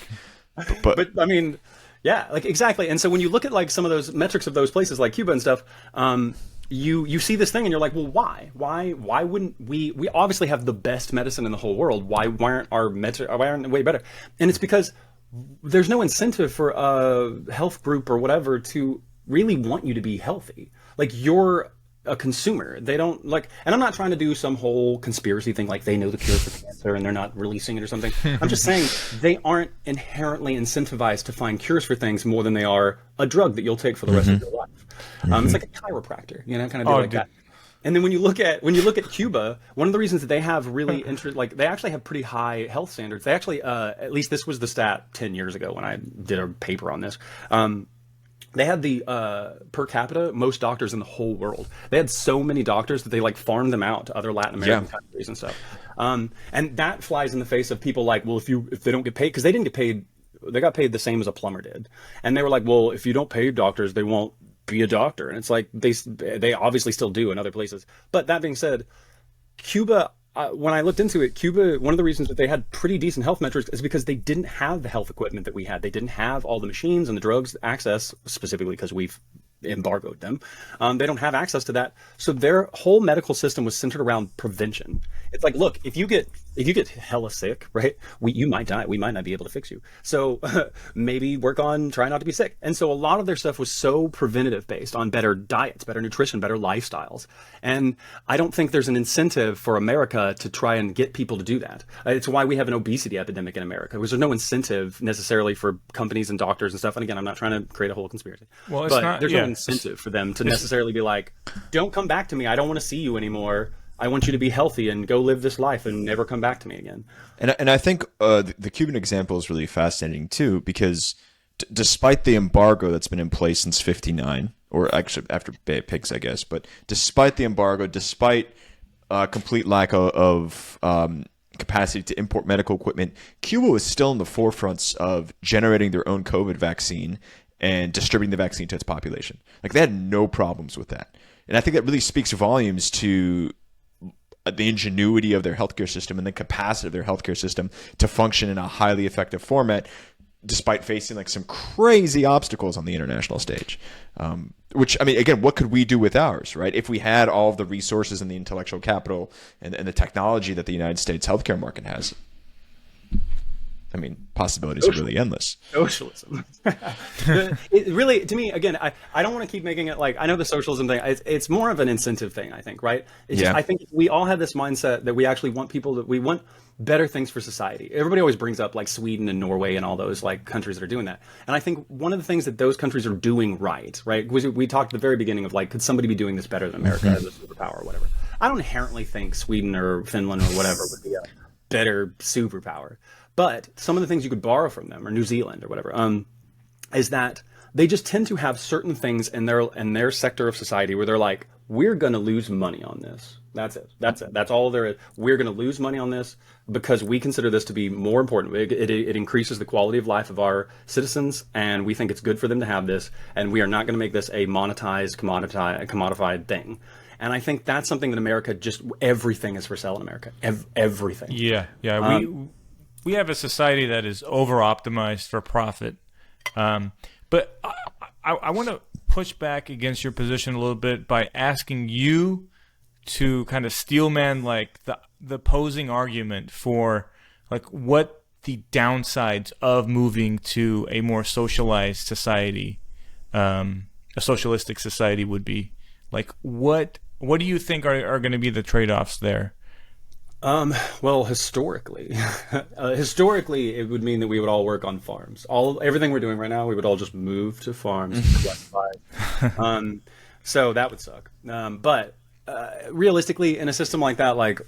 but I mean, yeah, like exactly. And so when you look at like some of those metrics of those places like Cuba and stuff, you see this thing and you're like, well, why wouldn't we obviously have the best medicine in the whole world. Why aren't way better? And it's because there's no incentive for a health group or whatever to really want you to be healthy. Like you're a consumer. They don't like, and I'm not trying to do some whole conspiracy thing like they know the cure for cancer and they're not releasing it or something. I'm just saying they aren't inherently incentivized to find cures for things more than they are a drug that you'll take for the rest of your life. It's like a chiropractor, kind of deal like that. And then when you look at Cuba, one of the reasons that they have really they actually have pretty high health standards. They actually, at least this was the stat 10 years ago when I did a paper on this. They had the per capita most doctors in the whole world. They had so many doctors that they like farmed them out to other Latin American countries and stuff. And that flies in the face of people like, well, if they don't get paid, because they didn't get paid, they got paid the same as a plumber did. And they were like, well, if you don't pay doctors, they won't be a doctor. And it's like they obviously still do in other places. But that being said, Cuba, when I looked into it, Cuba, one of the reasons that they had pretty decent health metrics is because they didn't have the health equipment that we had. They didn't have all the machines and the drugs access, specifically because we've embargoed them. They don't have access to that. So their whole medical system was centered around prevention. It's like, look, if you get hella sick, right, you might die. We might not be able to fix you. So maybe work on trying not to be sick. And so a lot of their stuff was so preventative based on better diets, better nutrition, better lifestyles. And I don't think there's an incentive for America to try and get people to do that. It's why we have an obesity epidemic in America, because there's no incentive necessarily for companies and doctors and stuff. And again, I'm not trying to create a whole conspiracy. Well, there's no incentive for them to necessarily be like, don't come back to me. I don't want to see you anymore. I want you to be healthy and go live this life and never come back to me again. And I think the Cuban example is really fascinating too, because despite the embargo that's been in place since '59, or actually after Bay of Pigs, I guess, but despite the embargo, despite complete lack of capacity to import medical equipment, Cuba was still in the forefronts of generating their own COVID vaccine and distributing the vaccine to its population. Like they had no problems with that. And I think that really speaks volumes to the ingenuity of their healthcare system and the capacity of their healthcare system to function in a highly effective format, despite facing like some crazy obstacles on the international stage. Which, I mean, again, what could we do with ours, right? If we had all of the resources and the intellectual capital and the technology that the United States healthcare market has. I mean, possibilities are really endless. Socialism. It really, to me, again, I don't want to keep making it like, I know the socialism thing, it's more of an incentive thing, I think, right? It's just, I think we all have this mindset that we actually want we want better things for society. Everybody always brings up like Sweden and Norway and all those like countries that are doing that. And I think one of the things that those countries are doing right, we talked at the very beginning of like, could somebody be doing this better than America as a superpower or whatever? I don't inherently think Sweden or Finland or whatever would be a better superpower. But some of the things you could borrow from them, or New Zealand or whatever, is that they just tend to have certain things in their sector of society where they're like, we're going to lose money on this. That's it. That's all there is. We're going to lose money on this because we consider this to be more important. It increases the quality of life of our citizens, and we think it's good for them to have this, and we are not going to make this a monetized, commodified thing. And I think that's something that America everything is for sale in America. Everything. Yeah. We have a society that is over-optimized for profit. But I want to push back against your position a little bit by asking you to kind of steelman like the opposing argument for like what the downsides of moving to a more socialized society, a socialistic society would be. Like what do you think are going to be the trade-offs there? Well, historically, it would mean that we would all work on farms. Everything we're doing right now, we would all just move to farms. So that would suck. But realistically, in a system like that, like,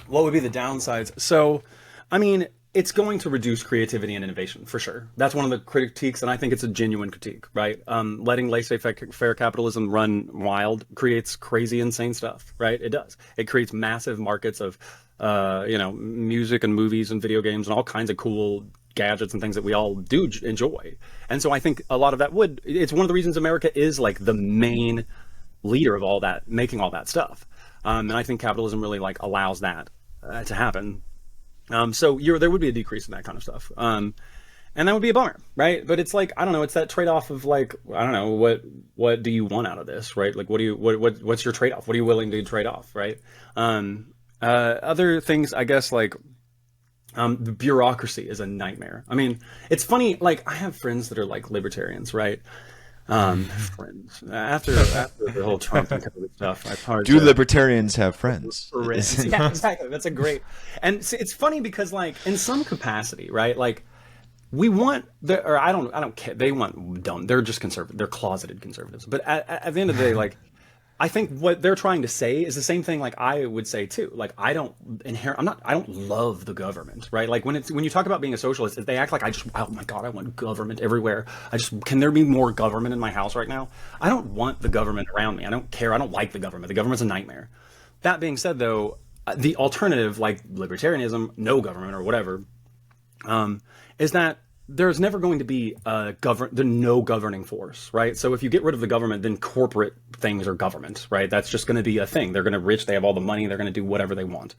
what would be the downsides? So, I mean, it's going to reduce creativity and innovation for sure. That's one of the critiques, and I think it's a genuine critique, right? Letting laissez-faire capitalism run wild creates crazy, insane stuff, right? It does. It creates massive markets of, music and movies and video games and all kinds of cool gadgets and things that we all do enjoy. And so I think a lot of that it's one of the reasons America is like the main leader of all that, making all that stuff. And I think capitalism really like allows that to happen. So there would be a decrease in that kind of stuff. And that would be a bummer, right? But it's like, I don't know, it's that trade-off of like, I don't know, what do you want out of this, right? Like, what's your trade-off? What are you willing to trade off, right? Other things, I guess, like, the bureaucracy is a nightmare. I mean, it's funny, like, I have friends that are like libertarians, right? Friends. After the whole Trump and COVID stuff, do libertarians have friends? Yeah, exactly. That's a great. And it's funny because, like, in some capacity, right? Like, we want I don't care. They want dumb. They're just conservative. They're closeted conservatives. But at the end of the day, like, I think what they're trying to say is the same thing like I would say too. Like, I don't love the government, right? Like when you talk about being a socialist, they act like oh my God, I want government everywhere. Can there be more government in my house right now? I don't want the government around me. I don't care. I don't like the government. The government's a nightmare. That being said though, the alternative, like libertarianism, no government or whatever, is that there's never going to be no governing force, right? So if you get rid of the government, then corporate things are government, right? That's just going to be a thing. They're going to they have all the money, they're going to do whatever they want.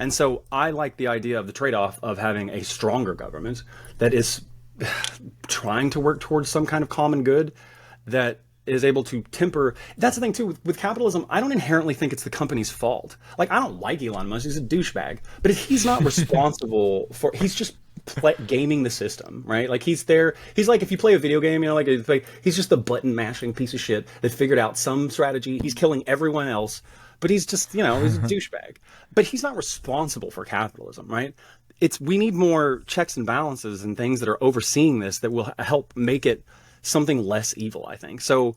And so I like the idea of the trade-off of having a stronger government that is trying to work towards some kind of common good that is able to temper. That's the thing too, with capitalism, I don't inherently think it's the company's fault. Like, I don't like Elon Musk, he's a douchebag, but he's not responsible he's just gaming the system, right? Like, he's like, if you play a video game, like he's just a button mashing piece of shit that figured out some strategy. He's killing everyone else, but he's just, he's a douchebag. But he's not responsible for capitalism, right? We need more checks and balances and things that are overseeing this that will help make it something less evil, I think. So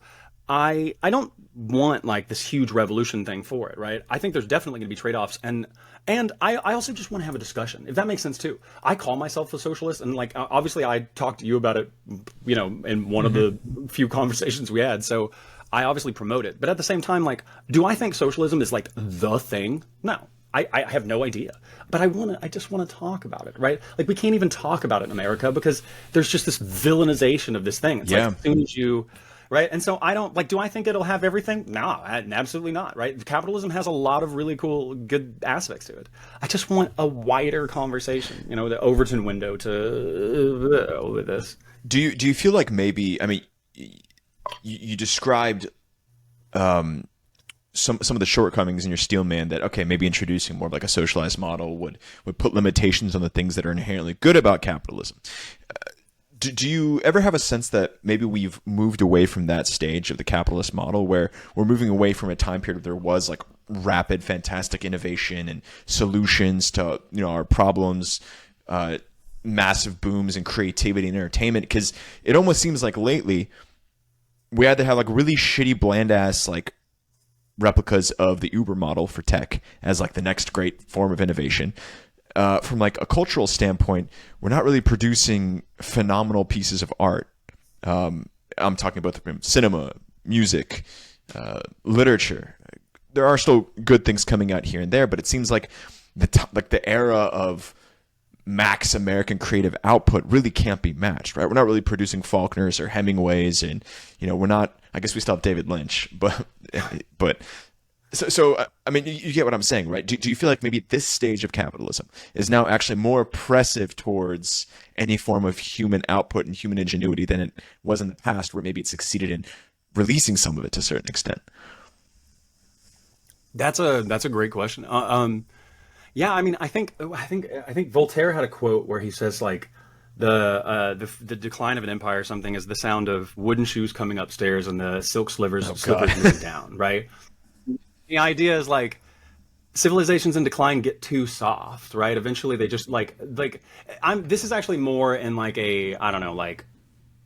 I don't want like this huge revolution thing for it, right? I think there's definitely going to be trade-offs, and I also just want to have a discussion, if that makes sense too. I call myself a socialist, and like obviously I talked to you about it, in one of the few conversations we had. So I obviously promote it, but at the same time, like, do I think socialism is like the thing? No. I have no idea, but I just want to talk about it, right? Like, we can't even talk about it in America because there's just this villainization of this thing. It's like, as soon as you, right? And so I don't, like, do I think it'll have everything? No, absolutely not, right? Capitalism has a lot of really cool, good aspects to it. I just want a wider conversation, the Overton window to this. Do you feel like maybe, I mean, you described some of the shortcomings in your steel man that, okay, maybe introducing more of like a socialized model would put limitations on the things that are inherently good about capitalism. Do you ever have a sense that maybe we've moved away from that stage of the capitalist model, where we're moving away from a time period where there was like rapid, fantastic innovation and solutions to, you know, our problems, massive booms in creativity and entertainment? Because it almost seems like lately we either have like really shitty, bland ass like replicas of the Uber model for tech as like the next great form of innovation. From like a cultural standpoint, we're not really producing phenomenal pieces of art. I'm talking about cinema, music, literature. There are still good things coming out here and there, but it seems like the era of max American creative output really can't be matched, right? We're not really producing Faulkners or Hemingways, and you know, we're not. I guess we still have David Lynch, but so I mean, you get what I'm saying, right? Do you feel like maybe this stage of capitalism is now actually more oppressive towards any form of human output and human ingenuity than it was in the past, where maybe it succeeded in releasing some of it to a certain extent? That's a great question. Yeah, I mean, I think Voltaire had a quote where he says like the decline of an empire or something is the sound of wooden shoes coming upstairs and the silk slippers moving down, right? The idea is like civilizations in decline get too soft, right? Eventually they just this is actually more in like a, I don't know, like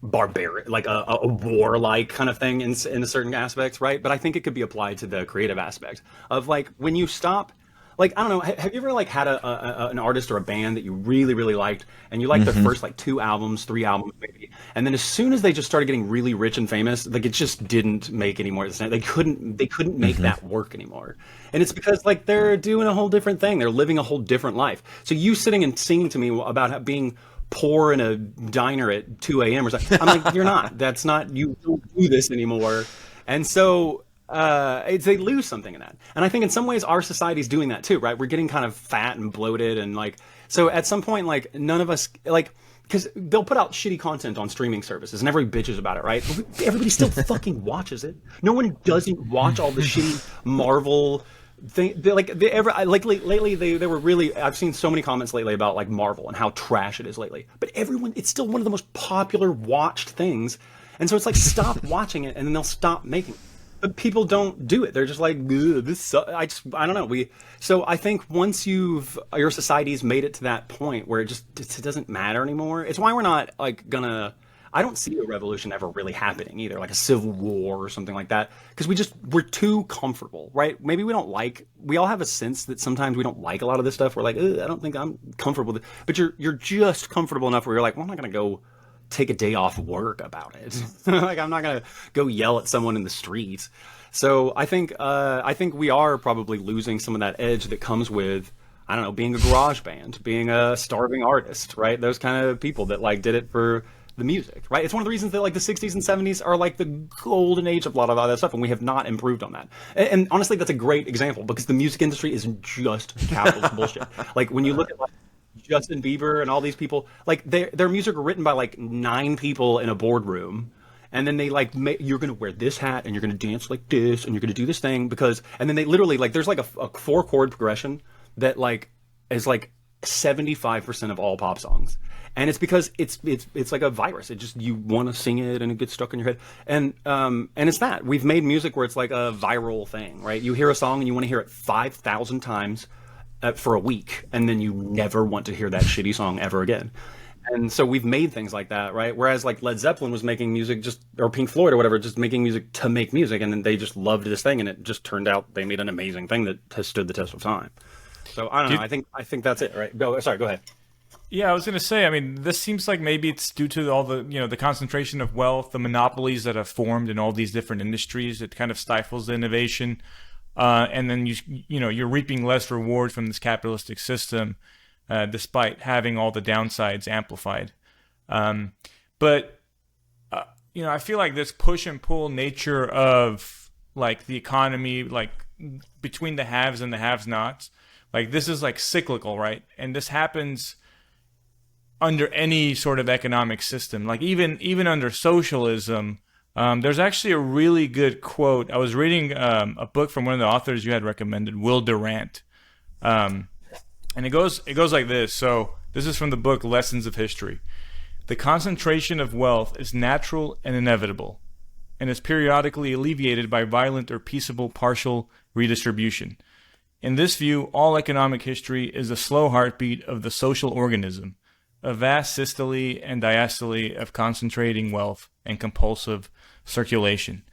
barbaric, like a warlike kind of thing in certain aspects, right? But I think it could be applied to the creative aspect of like when you stop. Like, I don't know, have you ever like had an artist or a band that you really, really liked, and you liked their first like 2 albums, 3 albums maybe, and then as soon as they just started getting really rich and famous, like it just didn't make any more sense. They couldn't make that work anymore. And it's because like they're doing a whole different thing. They're living a whole different life. So you sitting and singing to me about being poor in a diner at 2 a.m. or something, I'm like, you're not. That's not, you don't do this anymore. And so they lose something in that. And I think in some ways our society's doing that too, right? We're getting kind of fat and bloated, and like, so at some point, like none of us, like, because they'll put out shitty content on streaming services and everybody bitches about it, right? Everybody still fucking watches it. No one doesn't watch all the shitty Marvel thing. Lately they were really, I've seen so many comments lately about like Marvel and how trash it is lately. But it's still one of the most popular watched things. And so it's like, stop watching it and then they'll stop making it. But people don't do it. They're just like, this. I don't know. So I think once your society's made it to that point where it doesn't matter anymore. It's why we're not like I don't see a revolution ever really happening either, like a civil war or something like that, because we're too comfortable, right? Maybe we all have a sense that sometimes we don't like a lot of this stuff. We're like, I don't think I'm comfortable with it. But you're just comfortable enough where you're like, well, I'm not going to go take a day off work about it. Like, I'm not going to go yell at someone in the streets. So I think we are probably losing some of that edge that comes with, I don't know, being a garage band, being a starving artist, right? Those kind of people that like did it for the music, right? It's one of the reasons that like the 60s and 70s are like the golden age of a lot of other stuff, and we have not improved on that. And honestly, that's a great example because the music industry is just capitalist bullshit. Like when you look at like Justin Bieber and all these people, like their music are written by like 9 people in a boardroom, and then they like you're gonna wear this hat and you're gonna dance like this and you're gonna do this thing and then they literally like there's like a 4-chord progression that like is like 75% of all pop songs, and it's because it's like a virus. It just, you want to sing it and it gets stuck in your head, and it's that we've made music where it's like a viral thing, right? You hear a song and you want to hear it 5,000 times for a week, and then you never want to hear that shitty song ever again. And so we've made things like that, right? Whereas like Led Zeppelin was making music or Pink Floyd or whatever, just making music to make music, and then they just loved this thing, and it just turned out they made an amazing thing that has stood the test of time. So I don't know. I think that's it, right? Go ahead. Yeah, I was going to say, I mean, this seems like maybe it's due to all the, the concentration of wealth, the monopolies that have formed in all these different industries. It kind of stifles the innovation. And then you're reaping less reward from this capitalistic system, despite having all the downsides amplified. But I feel like this push and pull nature of like the economy, like between the haves and the have-nots, like this is like cyclical, right? And this happens under any sort of economic system. Like even under socialism, There's actually a really good quote. I was reading a book from one of the authors you had recommended, Will Durant, and it goes like this. So this is from the book Lessons of History. The concentration of wealth is natural and inevitable, and is periodically alleviated by violent or peaceable partial redistribution. In this view, all economic history is a slow heartbeat of the social organism, a vast systole and diastole of concentrating wealth and compulsive circulation.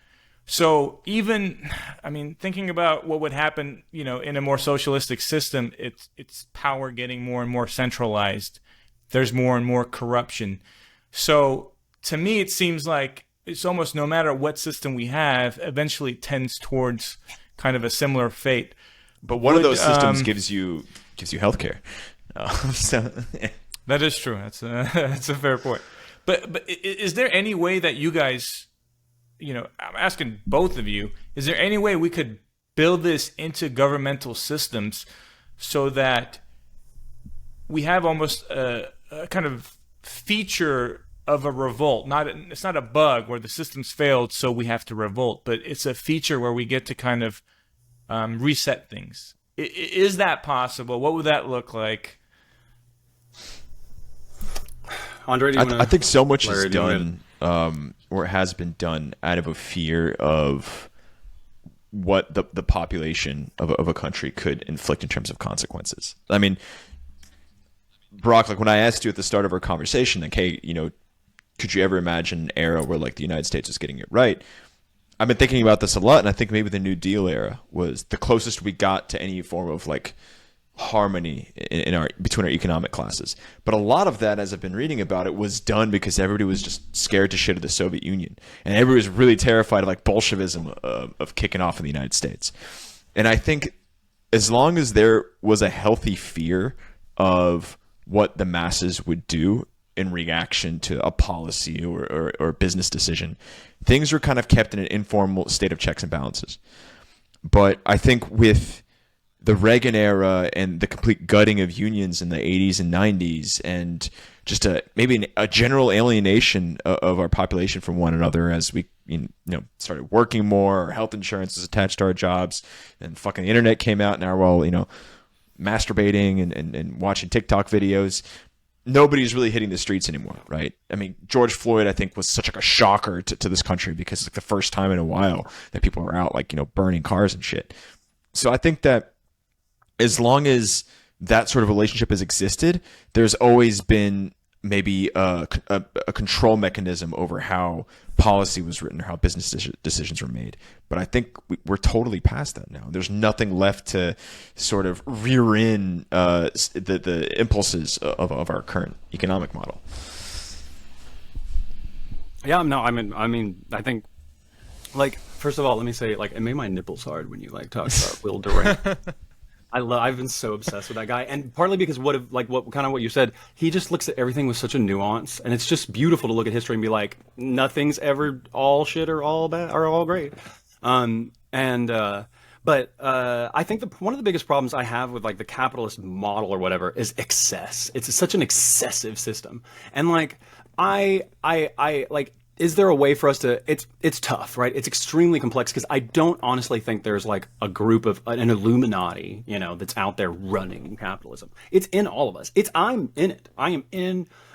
So even, I mean, thinking about what would happen, in a more socialistic system, it's power getting more and more centralized. There's more and more corruption. So to me, it seems like it's almost no matter what system we have, eventually tends towards kind of a similar fate. But one of those systems gives you healthcare. So that is true. That's a fair point. But is there any way that you guys, I'm asking both of you, is there any way we could build this into governmental systems so that we have almost a kind of feature of a revolt? It's not a bug where the system's failed, so we have to revolt, but it's a feature where we get to kind of reset things. Is that possible? What would that look like? Andre, do you I think so much is done, or has been done, out of a fear of what the population of a country could inflict in terms of consequences. I mean, Brocke, like when I asked you at the start of our conversation, like, hey, could you ever imagine an era where like the United States is getting it right? I've been thinking about this a lot, and I think maybe the New Deal era was the closest we got to any form of like harmony between our economic classes. But a lot of that, as I've been reading about it, was done because everybody was just scared to shit of the Soviet Union, and everybody was really terrified of like Bolshevism of kicking off in the United States. And I think as long as there was a healthy fear of what the masses would do in reaction to a policy or business decision, things were kind of kept in an informal state of checks and balances. But I think with the Reagan era and the complete gutting of unions in the 80s and 90s, and just maybe a general alienation of our population from one another as we started working more, our health insurance was attached to our jobs, and fucking the internet came out, and now we're all masturbating and watching TikTok videos. Nobody's really hitting the streets anymore, right? I mean, George Floyd, I think, was such like a shocker to this country because it's like the first time in a while that people are out like, burning cars and shit. So I think that as long as that sort of relationship has existed, there's always been maybe a control mechanism over how policy was written or how business decisions were made. But I think we're totally past that now. There's nothing left to sort of rear in the impulses of our current economic model. Yeah, no, I mean, I think, like, first of all, let me say, like, it made my nipples hard when you like talk about Will Durant. I've been so obsessed with that guy, and partly because what you said, he just looks at everything with such a nuance, and it's just beautiful to look at history and be like, nothing's ever all shit or all bad or all great. But I think one of the biggest problems I have with like the capitalist model or whatever is excess. It's such an excessive system, and like I like. Is there a way for us to, it's tough, right? It's extremely complex because I don't honestly think there's like a group of an Illuminati, that's out there running capitalism. It's in all of us. I'm in it.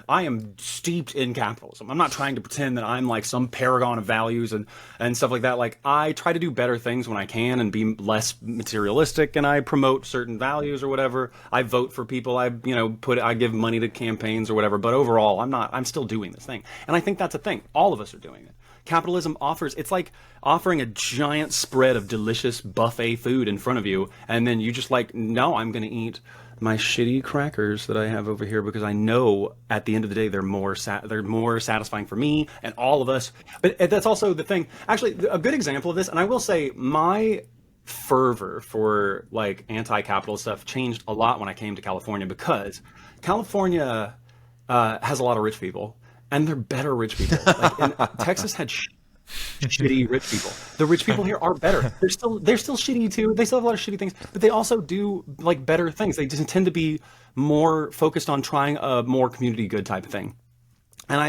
I am steeped in capitalism. I'm not trying to pretend that I'm like some paragon of values and stuff like that. Like I try to do better things when I can and be less materialistic, and I promote certain values or whatever. I vote for people. I give money to campaigns or whatever. But overall, I'm still doing this thing. And I think that's a thing. All of us are doing it. Capitalism it's like offering a giant spread of delicious buffet food in front of you, and then you just like, no, I'm going to eat my shitty crackers that I have over here because I know at the end of the day they're more satisfying for me and all of us. But that's also the thing. Actually, a good example of this, and I will say my fervor for like anti-capitalist stuff changed a lot when I came to California, because California has a lot of rich people, and they're better rich people. Like, and Texas had shitty rich people. The rich people here are better. They're still shitty too. They still have a lot of shitty things, but they also do like better things. They just tend to be more focused on trying a more community good type of thing. And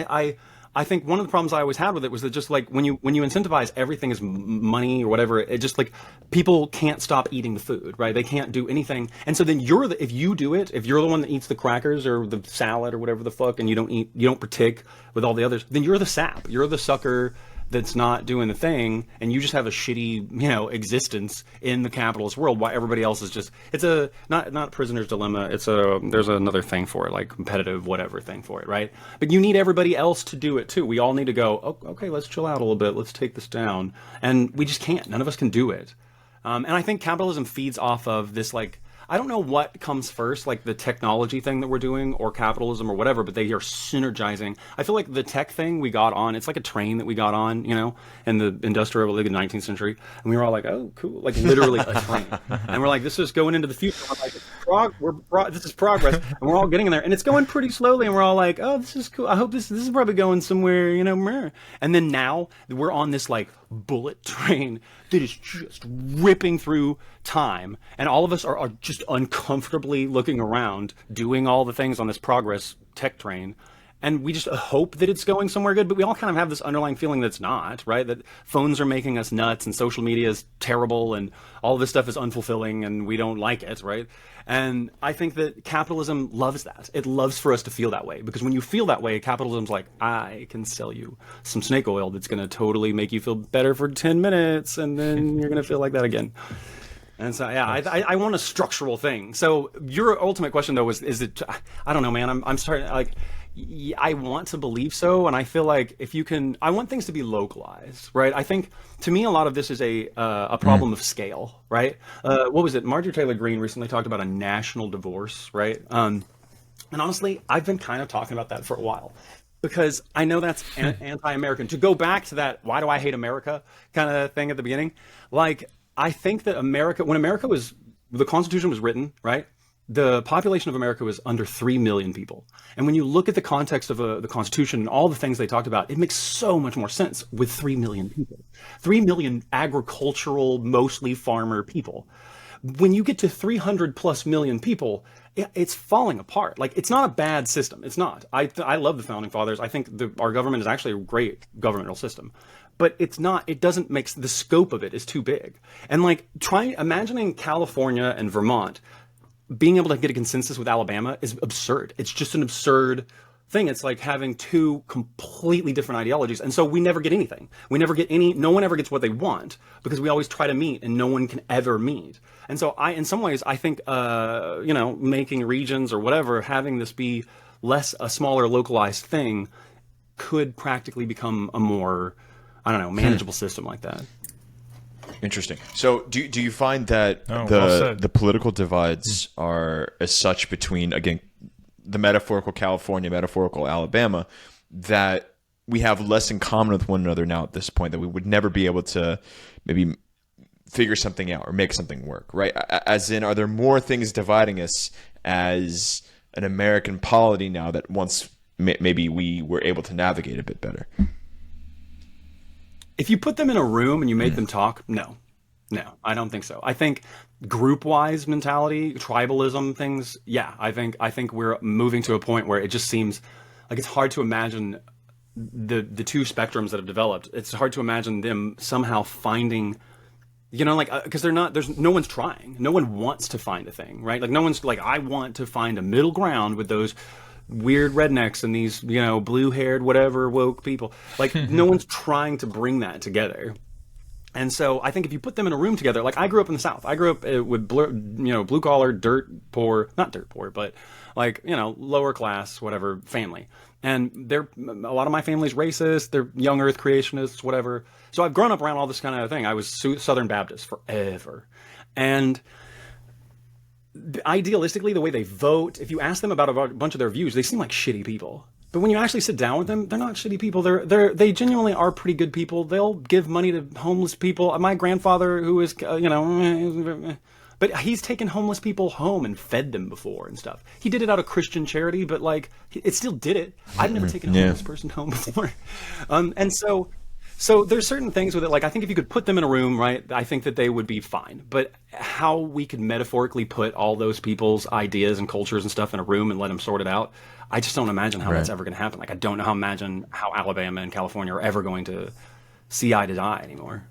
I think one of the problems I always had with it was that just like when you incentivize everything is money or whatever, it just like people can't stop eating the food, right? They can't do anything, and so then if you do it, if you're the one that eats the crackers or the salad or whatever the fuck, and you don't partake with all the others, then you're the sap, you're the sucker that's not doing the thing, and you just have a shitty, existence in the capitalist world while everybody else is just, it's a, not prisoner's dilemma, there's another thing for it, like competitive whatever thing for it, right? But you need everybody else to do it too. We all need to go, oh, okay, let's chill out a little bit, let's take this down. And we just can't, none of us can do it. And I think capitalism feeds off of this, like, I don't know what comes first, like the technology thing that we're doing or capitalism or whatever, but they are synergizing. I feel like the tech thing we got on, it's like a train that we got on, in the Industrial Revolution, the 19th century. And we were all like, oh, cool. Like literally a train. And we're like, this is going into the future. We're like, this is progress. And we're all getting in there. And it's going pretty slowly. And we're all like, oh, this is cool. I hope this is probably going somewhere, And then now we're on this like bullet train that is just ripping through time, and all of us are just uncomfortably looking around, doing all the things on this progress tech train, and we just hope that it's going somewhere good, but we all kind of have this underlying feeling that it's not, right? That phones are making us nuts, and social media is terrible, and all this stuff is unfulfilling, and we don't like it, right? And I think that capitalism loves that. It loves for us to feel that way, because when you feel that way, capitalism's like, I can sell you some snake oil that's going to totally make you feel better for 10 minutes, and then you're going to feel like that again. And so, yeah, I want a structural thing. So your ultimate question, though, is it, I don't know, man, I'm starting, like, I want to believe so, and I feel like if you can, I want things to be localized, right? I think, to me, a lot of this is a problem of scale, right? What was it? Marjorie Taylor Greene recently talked about a national divorce, right? And honestly, I've been kind of talking about that for a while, because I know that's anti-American. To go back to that, why do I hate America kind of thing at the beginning, like, I think that when the Constitution was written, right? The population of America was under 3 million people. And when you look at the context of the Constitution and all the things they talked about, it makes so much more sense with 3 million people. 3 million agricultural, mostly farmer people. When you get to 300 plus million people, it's falling apart. Like, it's not a bad system. It's not. I love the Founding Fathers. I think our government is actually a great governmental system. But it's not, it doesn't make, the scope of it is too big. And like, imagining California and Vermont being able to get a consensus with Alabama is absurd. It's just an absurd thing. It's like having two completely different ideologies. And so we never get anything. No one ever gets what they want, because we always try to meet and no one can ever meet. And so in some ways, I think, making regions or whatever, having this be a smaller localized thing could practically become a more, manageable system like that. Interesting. So do you find that the political divides are as such between, again, the metaphorical California, metaphorical Alabama, that we have less in common with one another now at this point, that we would never be able to maybe figure something out or make something work, right? As in, are there more things dividing us as an American polity now that once maybe we were able to navigate a bit better? If you put them in a room and you made them talk, no, I don't think so. I think group-wise mentality, tribalism things, yeah, I think we're moving to a point where it just seems like it's hard to imagine the two spectrums that have developed. It's hard to imagine them somehow finding, because there's no one's trying. No one wants to find a thing, right? Like, no one's like, I want to find a middle ground with those weird rednecks and these, blue-haired, whatever, woke people. Like, no one's trying to bring that together. And so I think if you put them in a room together, like, I grew up in the South. I grew up with blue-collar, not dirt poor, but like, lower class, whatever, family. And a lot of my family's racist. They're young earth creationists, whatever. So I've grown up around all this kind of thing. I was Southern Baptist forever. And idealistically, the way they vote, if you ask them about a bunch of their views, they seem like shitty people. But when you actually sit down with them, they're not shitty people. They genuinely are pretty good people. They'll give money to homeless people. My grandfather, who is, but he's taken homeless people home and fed them before and stuff. He did it out of Christian charity, but like, it still did it. I've never taken a homeless person home before. And so So there's certain things with it, like I think if you could put them in a room, right, I think that they would be fine. But how we could metaphorically put all those people's ideas and cultures and stuff in a room and let them sort it out, I just don't imagine how that's ever going to happen. Like I don't know imagine how Alabama and California are ever going to see eye to eye anymore.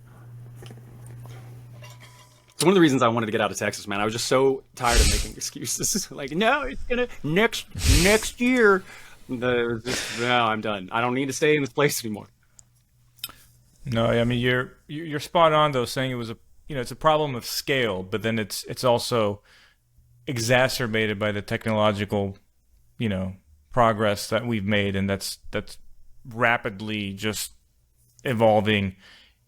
It's one of the reasons I wanted to get out of Texas, man. I was just so tired of making excuses. Like, no, it's gonna next year. No, I'm done. I don't need to stay in this place anymore. No, I mean you're spot on though, saying it was it's a problem of scale, but then it's also exacerbated by the technological, progress that we've made, and that's rapidly just evolving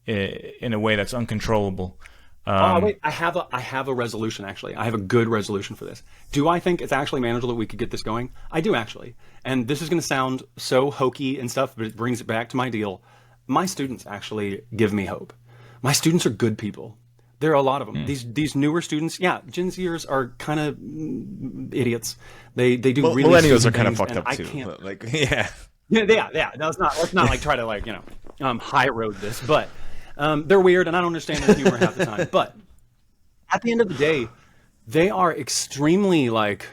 in a way that's uncontrollable. Wait, I have a resolution, actually. I have a good resolution for this. Do I think it's actually manageable that we could get this going? I do, actually. And this is going to sound so hokey and stuff, but it brings it back to my deal. My students actually give me hope. My students are good people. There are a lot of them. These newer students, Gen Zers are kind of idiots. They do really millennials are kind of things, fucked up too. Yeah. No, let's not like try to like high road this, but they're weird and I don't understand their humor half the time. But at the end of the day, they are extremely like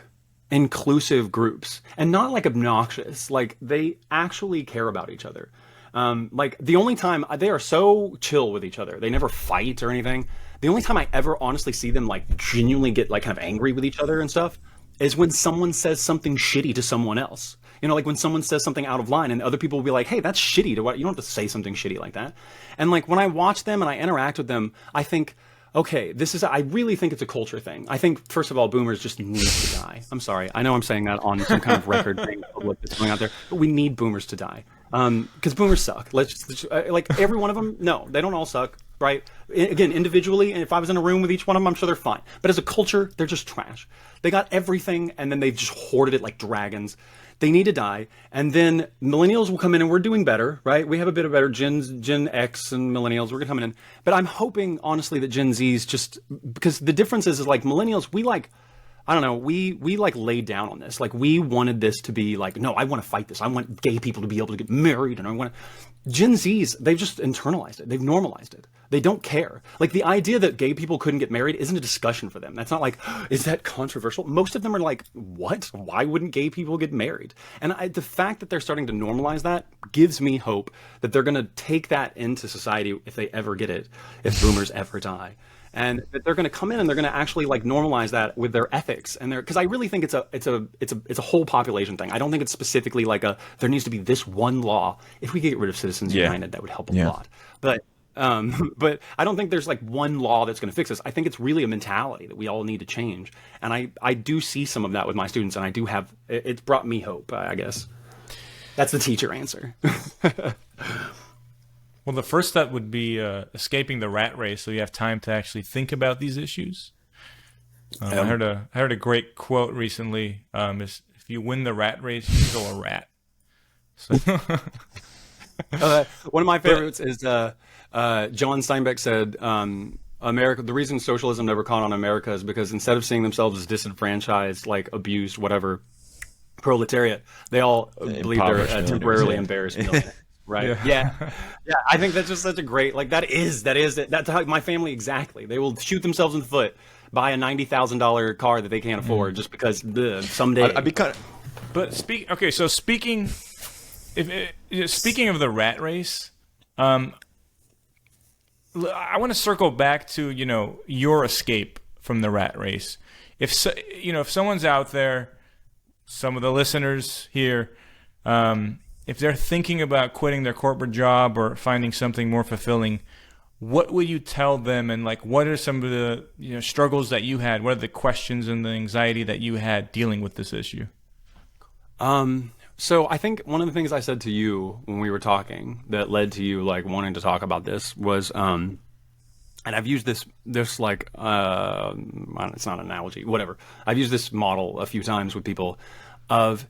inclusive groups and not like obnoxious. Like they actually care about each other. Like the only time they are so chill with each other, they never fight or anything. The only time I ever honestly see them like genuinely get like kind of angry with each other and stuff is when someone says something shitty to someone else. Like when someone says something out of line and other people will be like, hey, that's shitty. You don't have to say something shitty like that. And like when I watch them and I interact with them, I think, okay, I really think it's a culture thing. I think, first of all, boomers just need to die. I'm sorry. I know I'm saying that on some kind of record thing that's going out there, but we need boomers to die. Because boomers suck. Like every one of them, no, they don't all suck, right? Again, individually, and if I was in a room with each one of them, I'm sure they're fine. But as a culture, they're just trash. They got everything, and then they've just hoarded it like dragons. They need to die, and then millennials will come in, and we're doing better, right? We have a bit of better Gen X and millennials. We're coming in, but I'm hoping honestly that Gen Z's just because the difference is like millennials, we like. I don't know, we like laid down on this. Like we wanted this to be like, no, I want to fight this. I want gay people to be able to get married. And I want Gen Zs, they've just internalized it. They've normalized it. They don't care. Like the idea that gay people couldn't get married isn't a discussion for them. That's not like, is that controversial? Most of them are like, what? Why wouldn't gay people get married? And the fact that they're starting to normalize that gives me hope that they're going to take that into society if they ever get it, if boomers ever die. And that they're going to come in and they're going to actually like normalize that with their ethics and because I really think it's a whole population thing. I don't think it's specifically like there needs to be this one law. If we could get rid of Citizens United, that would help a lot. But I don't think there's like one law that's going to fix this. I think it's really a mentality that we all need to change. And I do see some of that with my students, and I do have it's brought me hope. I guess that's the teacher answer. Well, the first step would be escaping the rat race, so you have time to actually think about these issues. I heard a great quote recently: "Is if you win the rat race, you're still a rat." So one of my favorites is John Steinbeck said, "America. The reason socialism never caught on America is because instead of seeing themselves as disenfranchised, like abused, whatever, proletariat, they all believe they're temporarily embarrassed." Right. Yeah. I think that's just such a great, like, that's how my family, exactly. They will shoot themselves in the foot, buy a $90,000 car that they can't afford just because someday. I'd be kind of. But speaking of the rat race, I want to circle back to, your escape from the rat race. If someone's out there, some of the listeners here, if they're thinking about quitting their corporate job or finding something more fulfilling, what would you tell them? And like, what are some of the struggles that you had? What are the questions and the anxiety that you had dealing with this issue? So I think one of the things I said to you when we were talking that led to you like wanting to talk about this was, and I've used this like, it's not an analogy, whatever. I've used this model a few times with people of,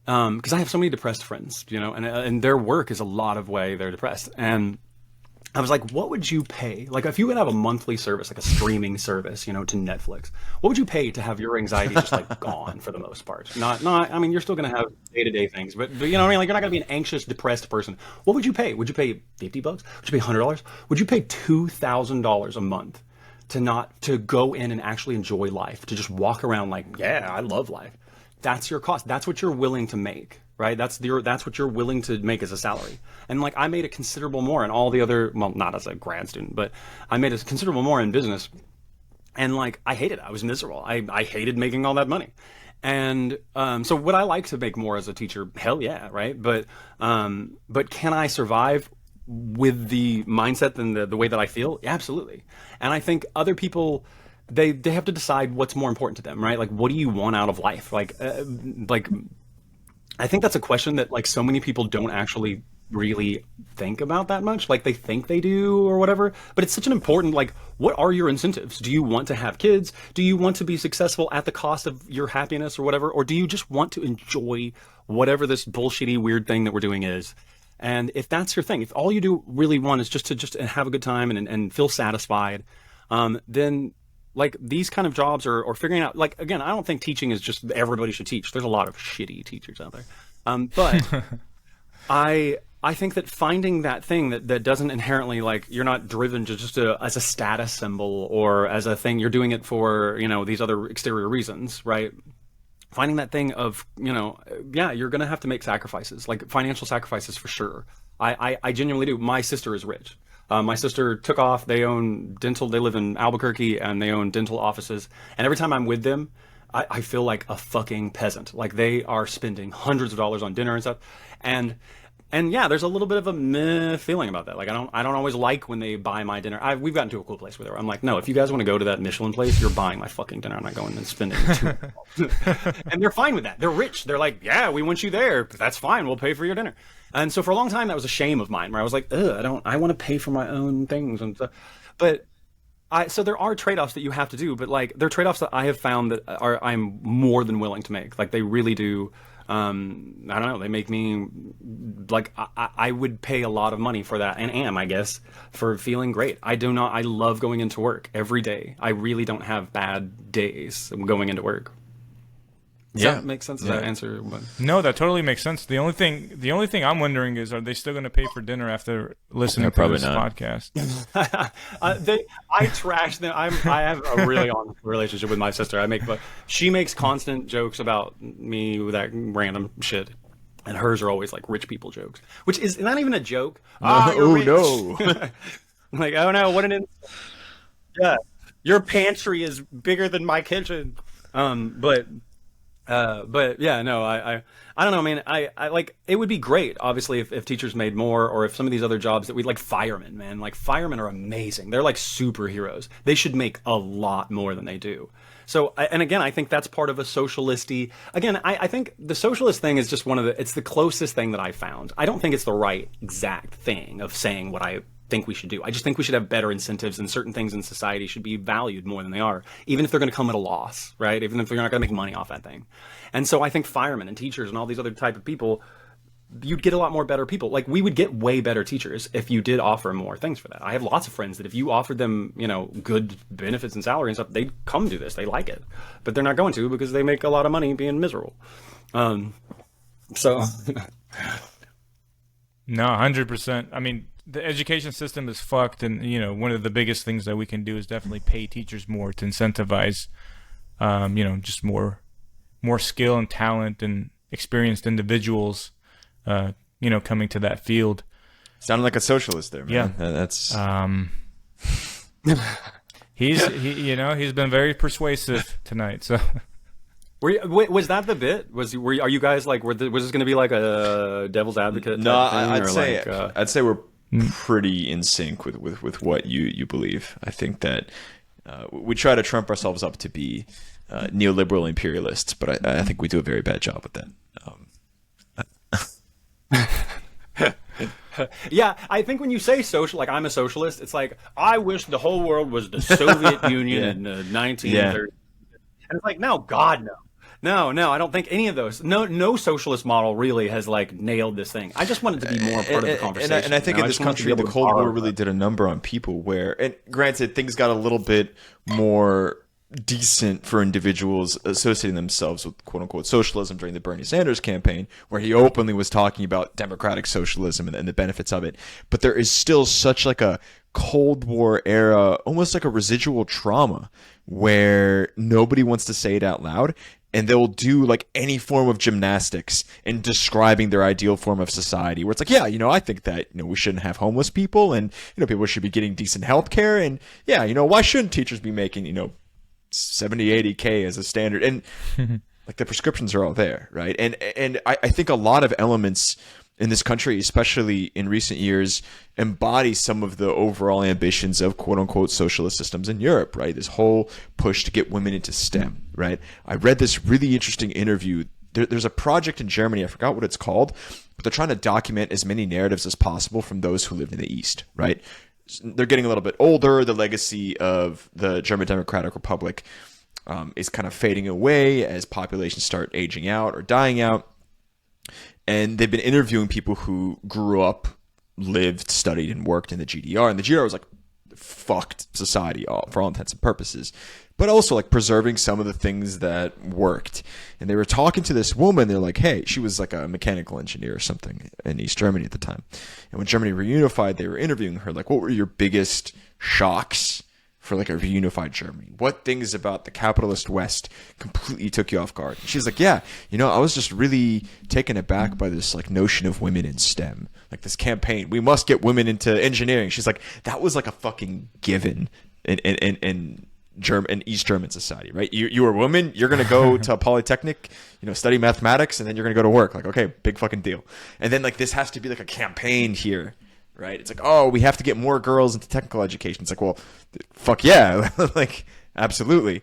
because I have so many depressed friends, and their work is a lot of way they're depressed. And I was like, what would you pay? Like, if you would have a monthly service, like a streaming service, to Netflix, what would you pay to have your anxiety just like gone for the most part? I mean, you're still going to have day-to-day things, but you know what I mean? Like, you're not going to be an anxious, depressed person. What would you pay? Would you pay $50? Would you pay $100? Would you pay $2,000 a month to go in and actually enjoy life, to just walk around like, yeah, I love life? That's your cost. That's what you're willing to make. Right? That's what you're willing to make as a salary. And like, I made a considerable more in all the other, well, not as a grad student, but I made a considerable more in business. And like, I hated it. I was miserable. I hated making all that money. And so would I like to make more as a teacher? Hell yeah, right? But can I survive with the mindset and the way that I feel? Yeah, absolutely. And I think other people, they have to decide what's more important to them, right? Like, what do you want out of life? I think that's a question that like so many people don't actually really think about that much. Like, they think they do or whatever, but it's such an important, like, what are your incentives? Do you want to have kids? Do you want to be successful at the cost of your happiness or whatever? Or do you just want to enjoy whatever this bullshitty weird thing that we're doing is? And if that's your thing, if all you do really want is just to have a good time and feel satisfied, then like these kind of jobs or figuring out, like, again, I don't think teaching is just everybody should teach. There's a lot of shitty teachers out there. But I think that finding that thing that doesn't inherently, like, you're not driven to just as a status symbol or as a thing, you're doing it for, these other exterior reasons, right? Finding that thing of, yeah, you're going to have to make sacrifices, like financial sacrifices for sure. I genuinely do. My sister is rich. My sister took off. They own dental. They live in Albuquerque and they own dental offices. And every time I'm with them, I feel like a fucking peasant. Like, they are spending hundreds of dollars on dinner and stuff. And yeah, there's a little bit of a meh feeling about that. Like, I don't always like when they buy my dinner. We've gotten to a cool place where I'm like, no, if you guys want to go to that Michelin place, you're buying my fucking dinner. I'm not going and spending $2. And they're fine with that. They're rich. They're like, yeah, we want you there. That's fine. We'll pay for your dinner. And so for a long time, that was a shame of mine, where I was like, I want to pay for my own things and stuff. But so there are trade-offs that you have to do, but like, there are trade-offs that I have found that I'm more than willing to make. Like, they really do. I don't know. They make me like, I would pay a lot of money for that, and I guess, for feeling great. I love going into work every day. I really don't have bad days going into work. Does that make sense? Does that answer? No, that totally makes sense. The only thing I'm wondering is, are they still going to pay for dinner after listening to this podcast? I trash them. I have a really honest relationship with my sister. She makes constant jokes about me with that random shit, and hers are always like rich people jokes, which is not even a joke. Oh no! Like, oh no, what an yeah, your pantry is bigger than my kitchen. But yeah, no, I don't know, man. I like, it would be great, obviously, if teachers made more, or if some of these other jobs that we like, firemen, man, like, firemen are amazing. They're like superheroes. They should make a lot more than they do. So, and again, I think that's part of a socialisty. Again, I think the socialist thing is just it's the closest thing that I found. I don't think it's the right exact thing of saying what I think we should do. I just think we should have better incentives, and certain things in society should be valued more than they are, even if they're going to come at a loss, right? Even if they're not going to make money off that thing. And so I think firemen and teachers and all these other type of people, you'd get a lot more better people. Like, we would get way better teachers if you did offer more things for that. I have lots of friends that if you offered them, good benefits and salary and stuff, they'd come do this. They like it, but they're not going to, because they make a lot of money being miserable. So no, 100%. I mean, the education system is fucked, and one of the biggest things that we can do is definitely pay teachers more to incentivize, just more skill and talent and experienced individuals, coming to that field. Sounded like a socialist there, man. Yeah, that's. He's been very persuasive tonight. So. Was that the bit? Are you guys like? Was this going to be like a devil's advocate? No, I'd say we're pretty in sync with what you believe. I think that we try to trump ourselves up to be neoliberal imperialists, but I think we do a very bad job with that. Yeah, I think when you say social, like, I'm a socialist, it's like, I wish the whole world was the Soviet Union in the 1930s. And it's like, no, God, no. No, I don't think any of those. No socialist model really has like nailed this thing. I just want it to be more part of the conversation. And I think in this country, the Cold War really did a number on people where, and granted, things got a little bit more decent for individuals associating themselves with quote unquote socialism during the Bernie Sanders campaign, where he openly was talking about democratic socialism and the benefits of it. But there is still such like a Cold War era, almost like a residual trauma where nobody wants to say it out loud. And they'll do like any form of gymnastics in describing their ideal form of society, where it's like, yeah, I think that, we shouldn't have homeless people, and, people should be getting decent health care. And yeah, why shouldn't teachers be making, 70, 80K as a standard? And like the prescriptions are all there, right? And I think a lot of elements in this country, especially in recent years, embody some of the overall ambitions of quote unquote socialist systems in Europe, right? This whole push to get women into STEM, right? I read this really interesting interview. There's a project in Germany, I forgot what it's called, but they're trying to document as many narratives as possible from those who lived in the East, right? They're getting a little bit older. The legacy of the German Democratic Republic is kind of fading away as populations start aging out or dying out. And they've been interviewing people who grew up, lived, studied, and worked in the GDR. And the GDR was like fucked society for all intents and purposes, but also like preserving some of the things that worked. And they were talking to this woman. They're like, hey, she was like a mechanical engineer or something in East Germany at the time. And when Germany reunified, they were interviewing her like, what were your biggest shocks for like a reunified Germany? What things about the capitalist West completely took you off guard? And she's like, yeah, I was just really taken aback by this like notion of women in STEM, like this campaign, we must get women into engineering. She's like, that was like a fucking given in East German society, right? You were a woman, you're going to go to a polytechnic, study mathematics, and then you're going to go to work. Like, okay, big fucking deal. And then like, this has to be like a campaign here, right? It's like, oh, we have to get more girls into technical education. It's like, well, fuck yeah. Like, absolutely.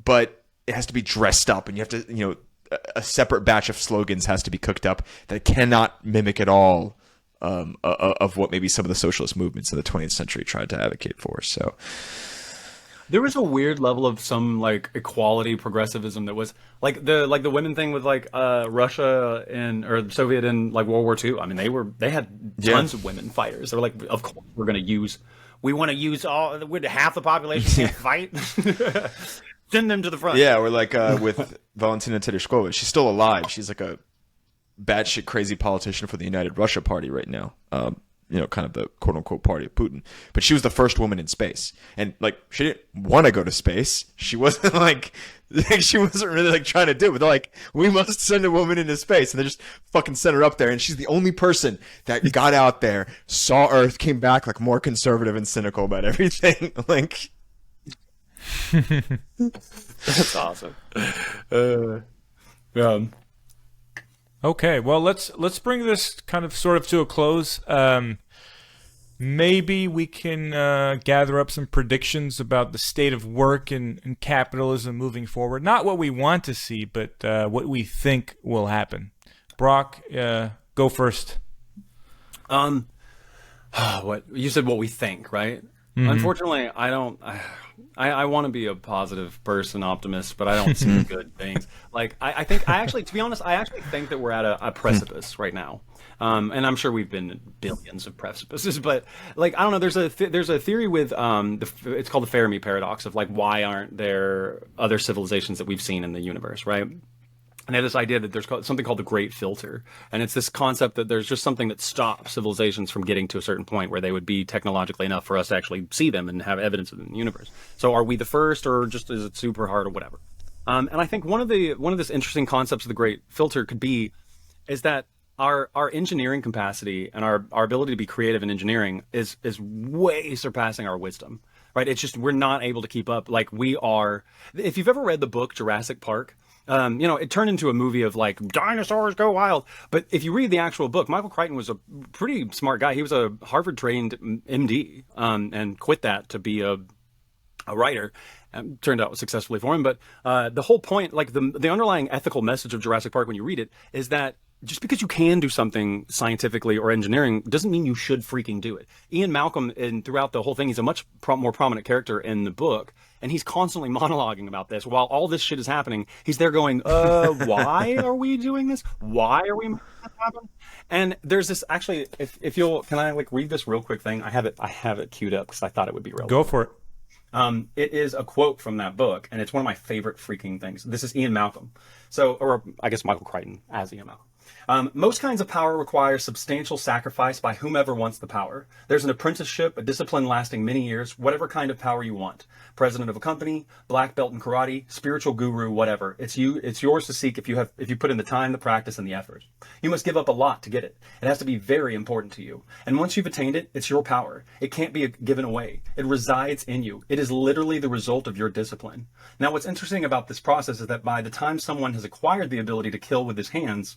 But it has to be dressed up, and you have to, a separate batch of slogans has to be cooked up that cannot mimic at all of what maybe some of the socialist movements in the 20th century tried to advocate for. So there was a weird level of some like equality progressivism that was like the women thing with like Russia or the Soviet in like World War II. I mean, they had tons of women fighters. They were like, of course we want to use half the population can't fight. Send them to the front. Yeah, we're like with Valentina Tereshkova. She's still alive. She's like a batshit crazy politician for the United Russia Party right now. Kind of the quote unquote party of Putin. But she was the first woman in space. And like, she didn't want to go to space. She wasn't she wasn't really like trying to do it. But they're like, we must send a woman into space. And they just fucking sent her up there. And she's the only person that got out there, saw Earth, came back like more conservative and cynical about everything. Like, that's awesome. Okay, well, let's bring this kind of sort of to a close. Maybe we can gather up some predictions about the state of work and capitalism moving forward. Not what we want to see, but what we think will happen. Brocke, go first. What you said, what we think, right? Mm-hmm. Unfortunately, I don't. I want to be a positive person, optimist, but I don't see good things. Like I think to be honest, I actually think that we're at a precipice right now. And I'm sure we've been in billions of precipices, but like I don't know. There's a theory with it's called the Fermi paradox of like why aren't there other civilizations that we've seen in the universe, right? And they have this idea that there's something called the Great Filter. And it's this concept that there's just something that stops civilizations from getting to a certain point where they would be technologically enough for us to actually see them and have evidence of them in the universe. So are we the first, or just is it super hard or whatever? And I think one of this interesting concepts of the Great Filter could be is that our engineering capacity and our ability to be creative in engineering is way surpassing our wisdom, right? It's just we're not able to keep up. Like we are. If you've ever read the book Jurassic Park, it turned into a movie of like dinosaurs go wild. But if you read the actual book, Michael Crichton was a pretty smart guy. He was a Harvard-trained MD and quit that to be a writer. Turned out successfully for him. But the whole point, like the underlying ethical message of Jurassic Park when you read it, is that just because you can do something scientifically or engineering doesn't mean you should freaking do it. Ian Malcolm, and throughout the whole thing, he's a much more prominent character in the book, and he's constantly monologuing about this. While all this shit is happening, he's there going, why are we doing this? Why are we making this happen? And there's this, actually, if you'll, can I like read this real quick thing? I have it queued up because I thought it would be relevant. Go for it. It is a quote from that book, and it's one of my favorite freaking things. This is Ian Malcolm. Or I guess Michael Crichton as Ian Malcolm. Most kinds of power require substantial sacrifice by whomever wants the power. There's an apprenticeship, a discipline lasting many years, whatever kind of power you want. President of a company, black belt in karate, spiritual guru, whatever. It's yours to seek if you put in the time, the practice, and the effort. You must give up a lot to get it. It has to be very important to you. And once you've attained it, it's your power. It can't be given away. It resides in you. It is literally the result of your discipline. Now, what's interesting about this process is that by the time someone has acquired the ability to kill with his hands,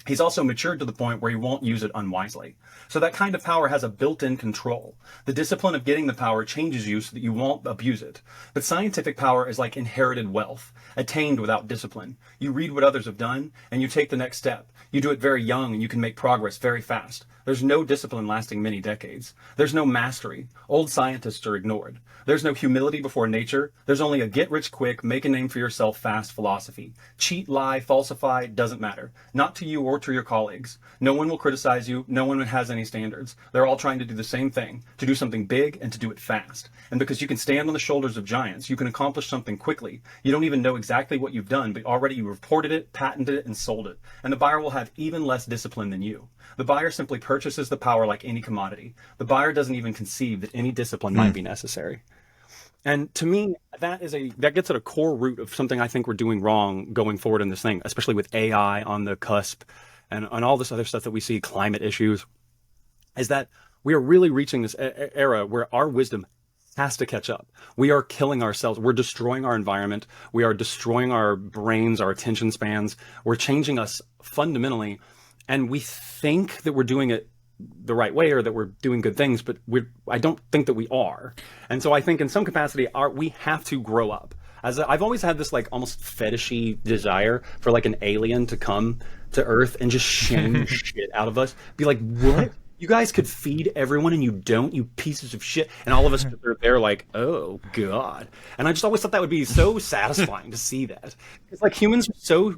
he's also matured to the point where he won't use it unwisely. So that kind of power has a built-in control. The discipline of getting the power changes you so that you won't abuse it. But scientific power is like inherited wealth, attained without discipline. You read what others have done, and you take the next step. You do it very young, and you can make progress very fast. There's no discipline lasting many decades. There's no mastery. Old scientists are ignored. There's no humility before nature. There's only a get-rich-quick, make-a-name-for-yourself fast philosophy. Cheat, lie, falsify, doesn't matter. Not to you or to your colleagues. No one will criticize you. No one has any standards. They're all trying to do the same thing, to do something big and to do it fast. And because you can stand on the shoulders of giants, you can accomplish something quickly. You don't even know exactly what you've done, but already you reported it, patented it, and sold it. And the buyer will have even less discipline than you. The buyer simply purchases the power like any commodity. The buyer doesn't even conceive that any discipline might be necessary. And to me, that gets at a core root of something I think we're doing wrong going forward in this thing, especially with AI on the cusp and all this other stuff that we see, climate issues, is that we are really reaching this era where our wisdom has to catch up. We are killing ourselves. We're destroying our environment. We are destroying our brains, our attention spans. We're changing us fundamentally. And we think that we're doing it the right way or that we're doing good things, but I don't think that we are. And so I think in some capacity, we have to grow up. I've always had this like almost fetishy desire for like an alien to come to Earth and just shame shit out of us. Be like, what? You guys could feed everyone and you don't, you pieces of shit. And all of us are there like, oh God. And I just always thought that would be so satisfying to see that. It's like humans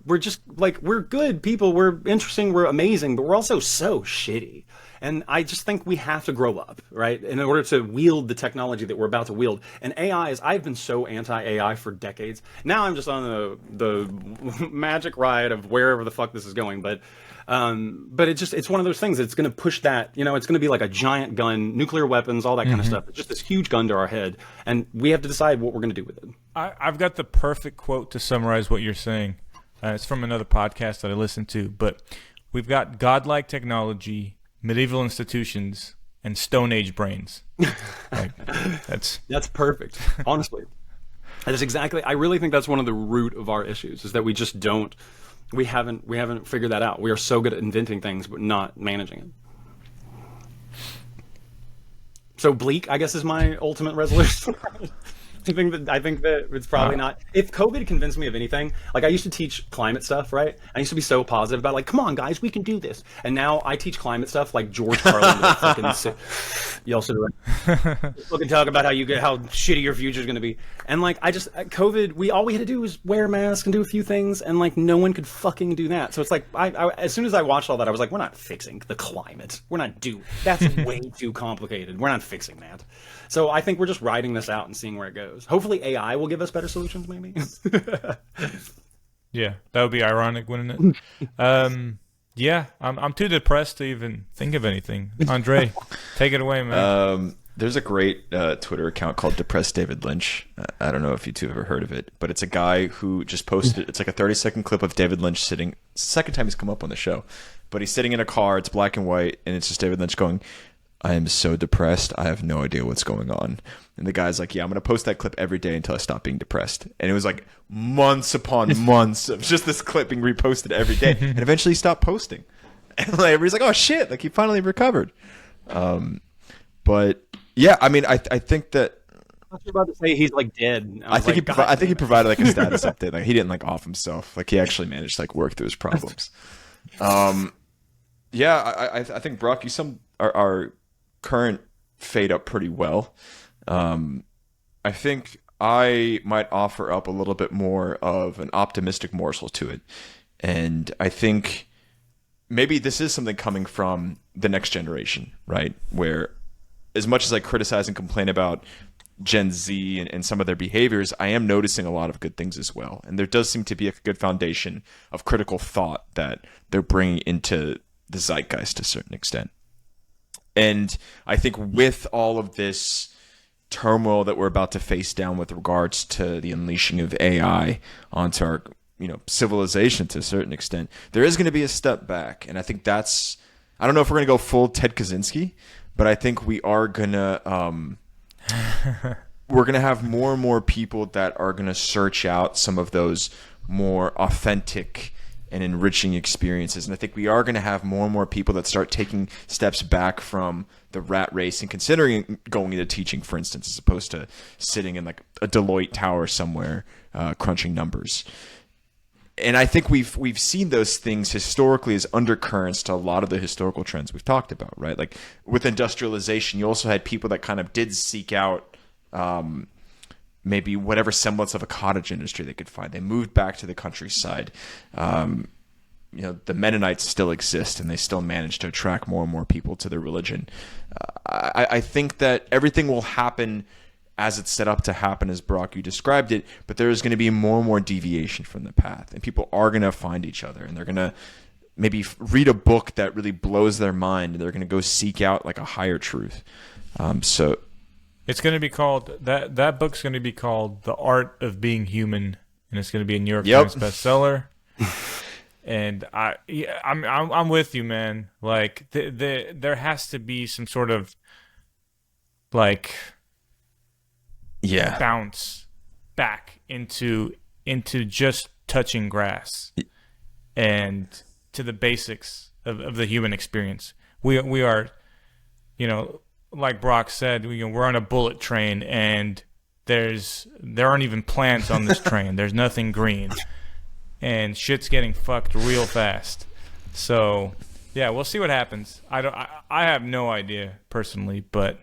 we're just like, we're good people, we're interesting, we're amazing, but we're also so shitty. And I just think we have to grow up, right? In order to wield the technology that we're about to wield. And I've been so anti-AI for decades. Now I'm just on the magic ride of wherever the fuck this is going. But it's one of those things that's going to push that, it's going to be like a giant gun, nuclear weapons, all that kind of stuff. It's just this huge gun to our head. And we have to decide what we're going to do with it. I've got the perfect quote to summarize what you're saying. It's from another podcast that I listened to. But we've got godlike technology, medieval institutions, and Stone Age brains. That's perfect. Honestly, that is exactly. I really think that's one of the root of our issues is that we just don't. We haven't figured that out. We are so good at inventing things, but not managing it. So bleak, I guess, is my ultimate resolution. I think that it's probably not. If COVID convinced me of anything, like I used to teach climate stuff, right? I used to be so positive about like, come on guys, we can do this. And now I teach climate stuff like George Carlin. Y'all sit around, look and talk about how shitty your future is going to be. And like, COVID, all we had to do was wear masks and do a few things, and like no one could fucking do that. So it's like, as soon as I watched all that, I was like, we're not fixing the climate. That's way too complicated. We're not fixing that. So I think we're just riding this out and seeing where it goes. Hopefully AI will give us better solutions, maybe. Yeah, that would be ironic, wouldn't it? Yeah, I'm too depressed to even think of anything. Andre, take it away, man. There's a great Twitter account called Depressed David Lynch. I don't know if you two have ever heard of it, but it's a guy who just posted, it's like a 30-second clip of David Lynch sitting, it's the second time he's come up on the show, but he's sitting in a car, it's black and white, and it's just David Lynch going, I am so depressed, I have no idea what's going on. And the guy's like, yeah, I'm going to post that clip every day until I stop being depressed. And it was like months upon months of just this clip being reposted every day. And eventually he stopped posting. And like, everybody's like, oh shit, like he finally recovered. But yeah, I mean, I think that I was about to say he's like dead. I think he provided like a status update. Like he didn't like off himself. Like he actually managed to like work through his problems. Yeah, I think Brock, you summed our current fate up pretty well. I think I might offer up a little bit more of an optimistic morsel to it, and I think maybe this is something coming from the next generation, right? Where as much as I criticize and complain about Gen Z and some of their behaviors, I am noticing a lot of good things as well. And there does seem to be a good foundation of critical thought that they're bringing into the zeitgeist to a certain extent. And I think with all of this turmoil that we're about to face down with regards to the unleashing of AI onto our, civilization to a certain extent, there is going to be a step back. And I think that's, I don't know if we're going to go full Ted Kaczynski, but I think we are going to, we're going to have more and more people that are going to search out some of those more authentic and enriching experiences. And I think we are going to have more and more people that start taking steps back from the rat race and considering going into teaching, for instance, as opposed to sitting in like a Deloitte tower somewhere, crunching numbers. And I think we've seen those things historically as undercurrents to a lot of the historical trends we've talked about, right? Like with industrialization, you also had people that kind of did seek out maybe whatever semblance of a cottage industry they could find. They moved back to the countryside. The Mennonites still exist, and they still manage to attract more and more people to their religion. I think that everything will happen as it's set up to happen, as Brocke, you described it, but there is going to be more and more deviation from the path, and people are going to find each other, and they're going to maybe read a book that really blows their mind, and they're going to go seek out like a higher truth. So it's going to be called that book's going to be called The Art of Being Human, and it's going to be a New York Times bestseller. And I'm with you, man. Like there has to be some sort of like bounce back into just touching grass and to the basics of the human experience. We are, like Brocke said, we're on a bullet train, and there aren't even plants on this train. There's nothing green, and shit's getting fucked real fast. So yeah, we'll see what happens. I have no idea personally, but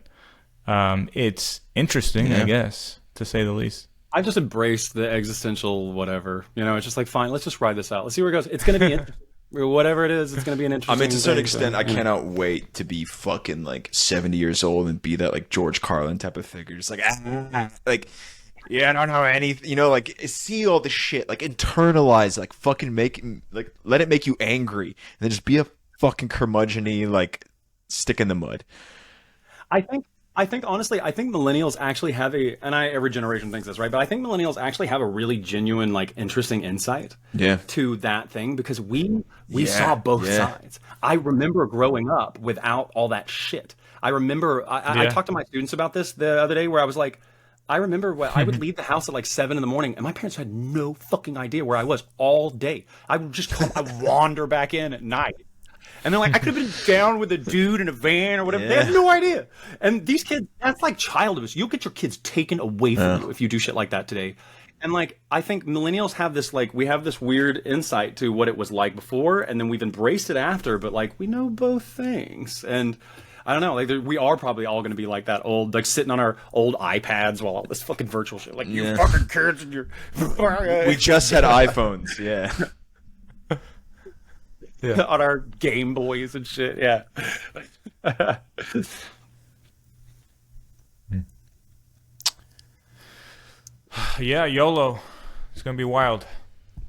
it's interesting, I guess, to say the least. I just embraced the existential whatever. It's just like, fine, let's just ride this out. Let's see where it goes. It's going to be interesting. Whatever it is, it's going to be an interesting to a certain thing, extent, I cannot wait to be fucking like 70 years old and be that like George Carlin type of figure. Just like, like, yeah, I don't know anything, like see all the shit, like internalize, like fucking let it make you angry, and then just be a fucking curmudgeon-y, like stick in the mud. I think honestly, millennials actually have every generation thinks this, right? But I think millennials actually have a really genuine, like, interesting insight to that thing, because we saw both sides. I remember growing up without all that shit. I remember I talked to my students about this the other day, where I was like, I remember I would leave the house at like 7 a.m, and my parents had no fucking idea where I was all day. I would just wander back in at night. And they're like, I could have been down with a dude in a van or whatever. They have no idea. And these kids, that's like child abuse. You'll get your kids taken away from you if you do shit like that today. And like, I think millennials have this, like, we have this weird insight to what it was like before, and then we've embraced it after, but like, we know both things. And I don't know, like, we are probably all going to be like that old, like, sitting on our old iPads while all this fucking virtual shit, like, you fucking kids and your... We just had iPhones, on our Game Boys and shit, Yeah, YOLO. It's gonna be wild.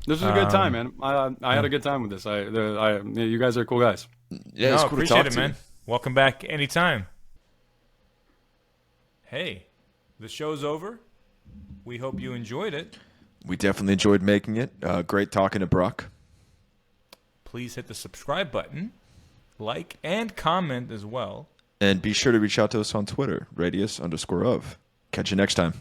This was a good time, man. I had a good time with this. You guys are cool guys. Yeah, it's cool to talk to you, man. Welcome back anytime. Hey, the show's over. We hope you enjoyed it. We definitely enjoyed making it. Great talking to Brocke. Please hit the subscribe button, like, and comment as well. And be sure to reach out to us on Twitter, radius_of. Catch you next time.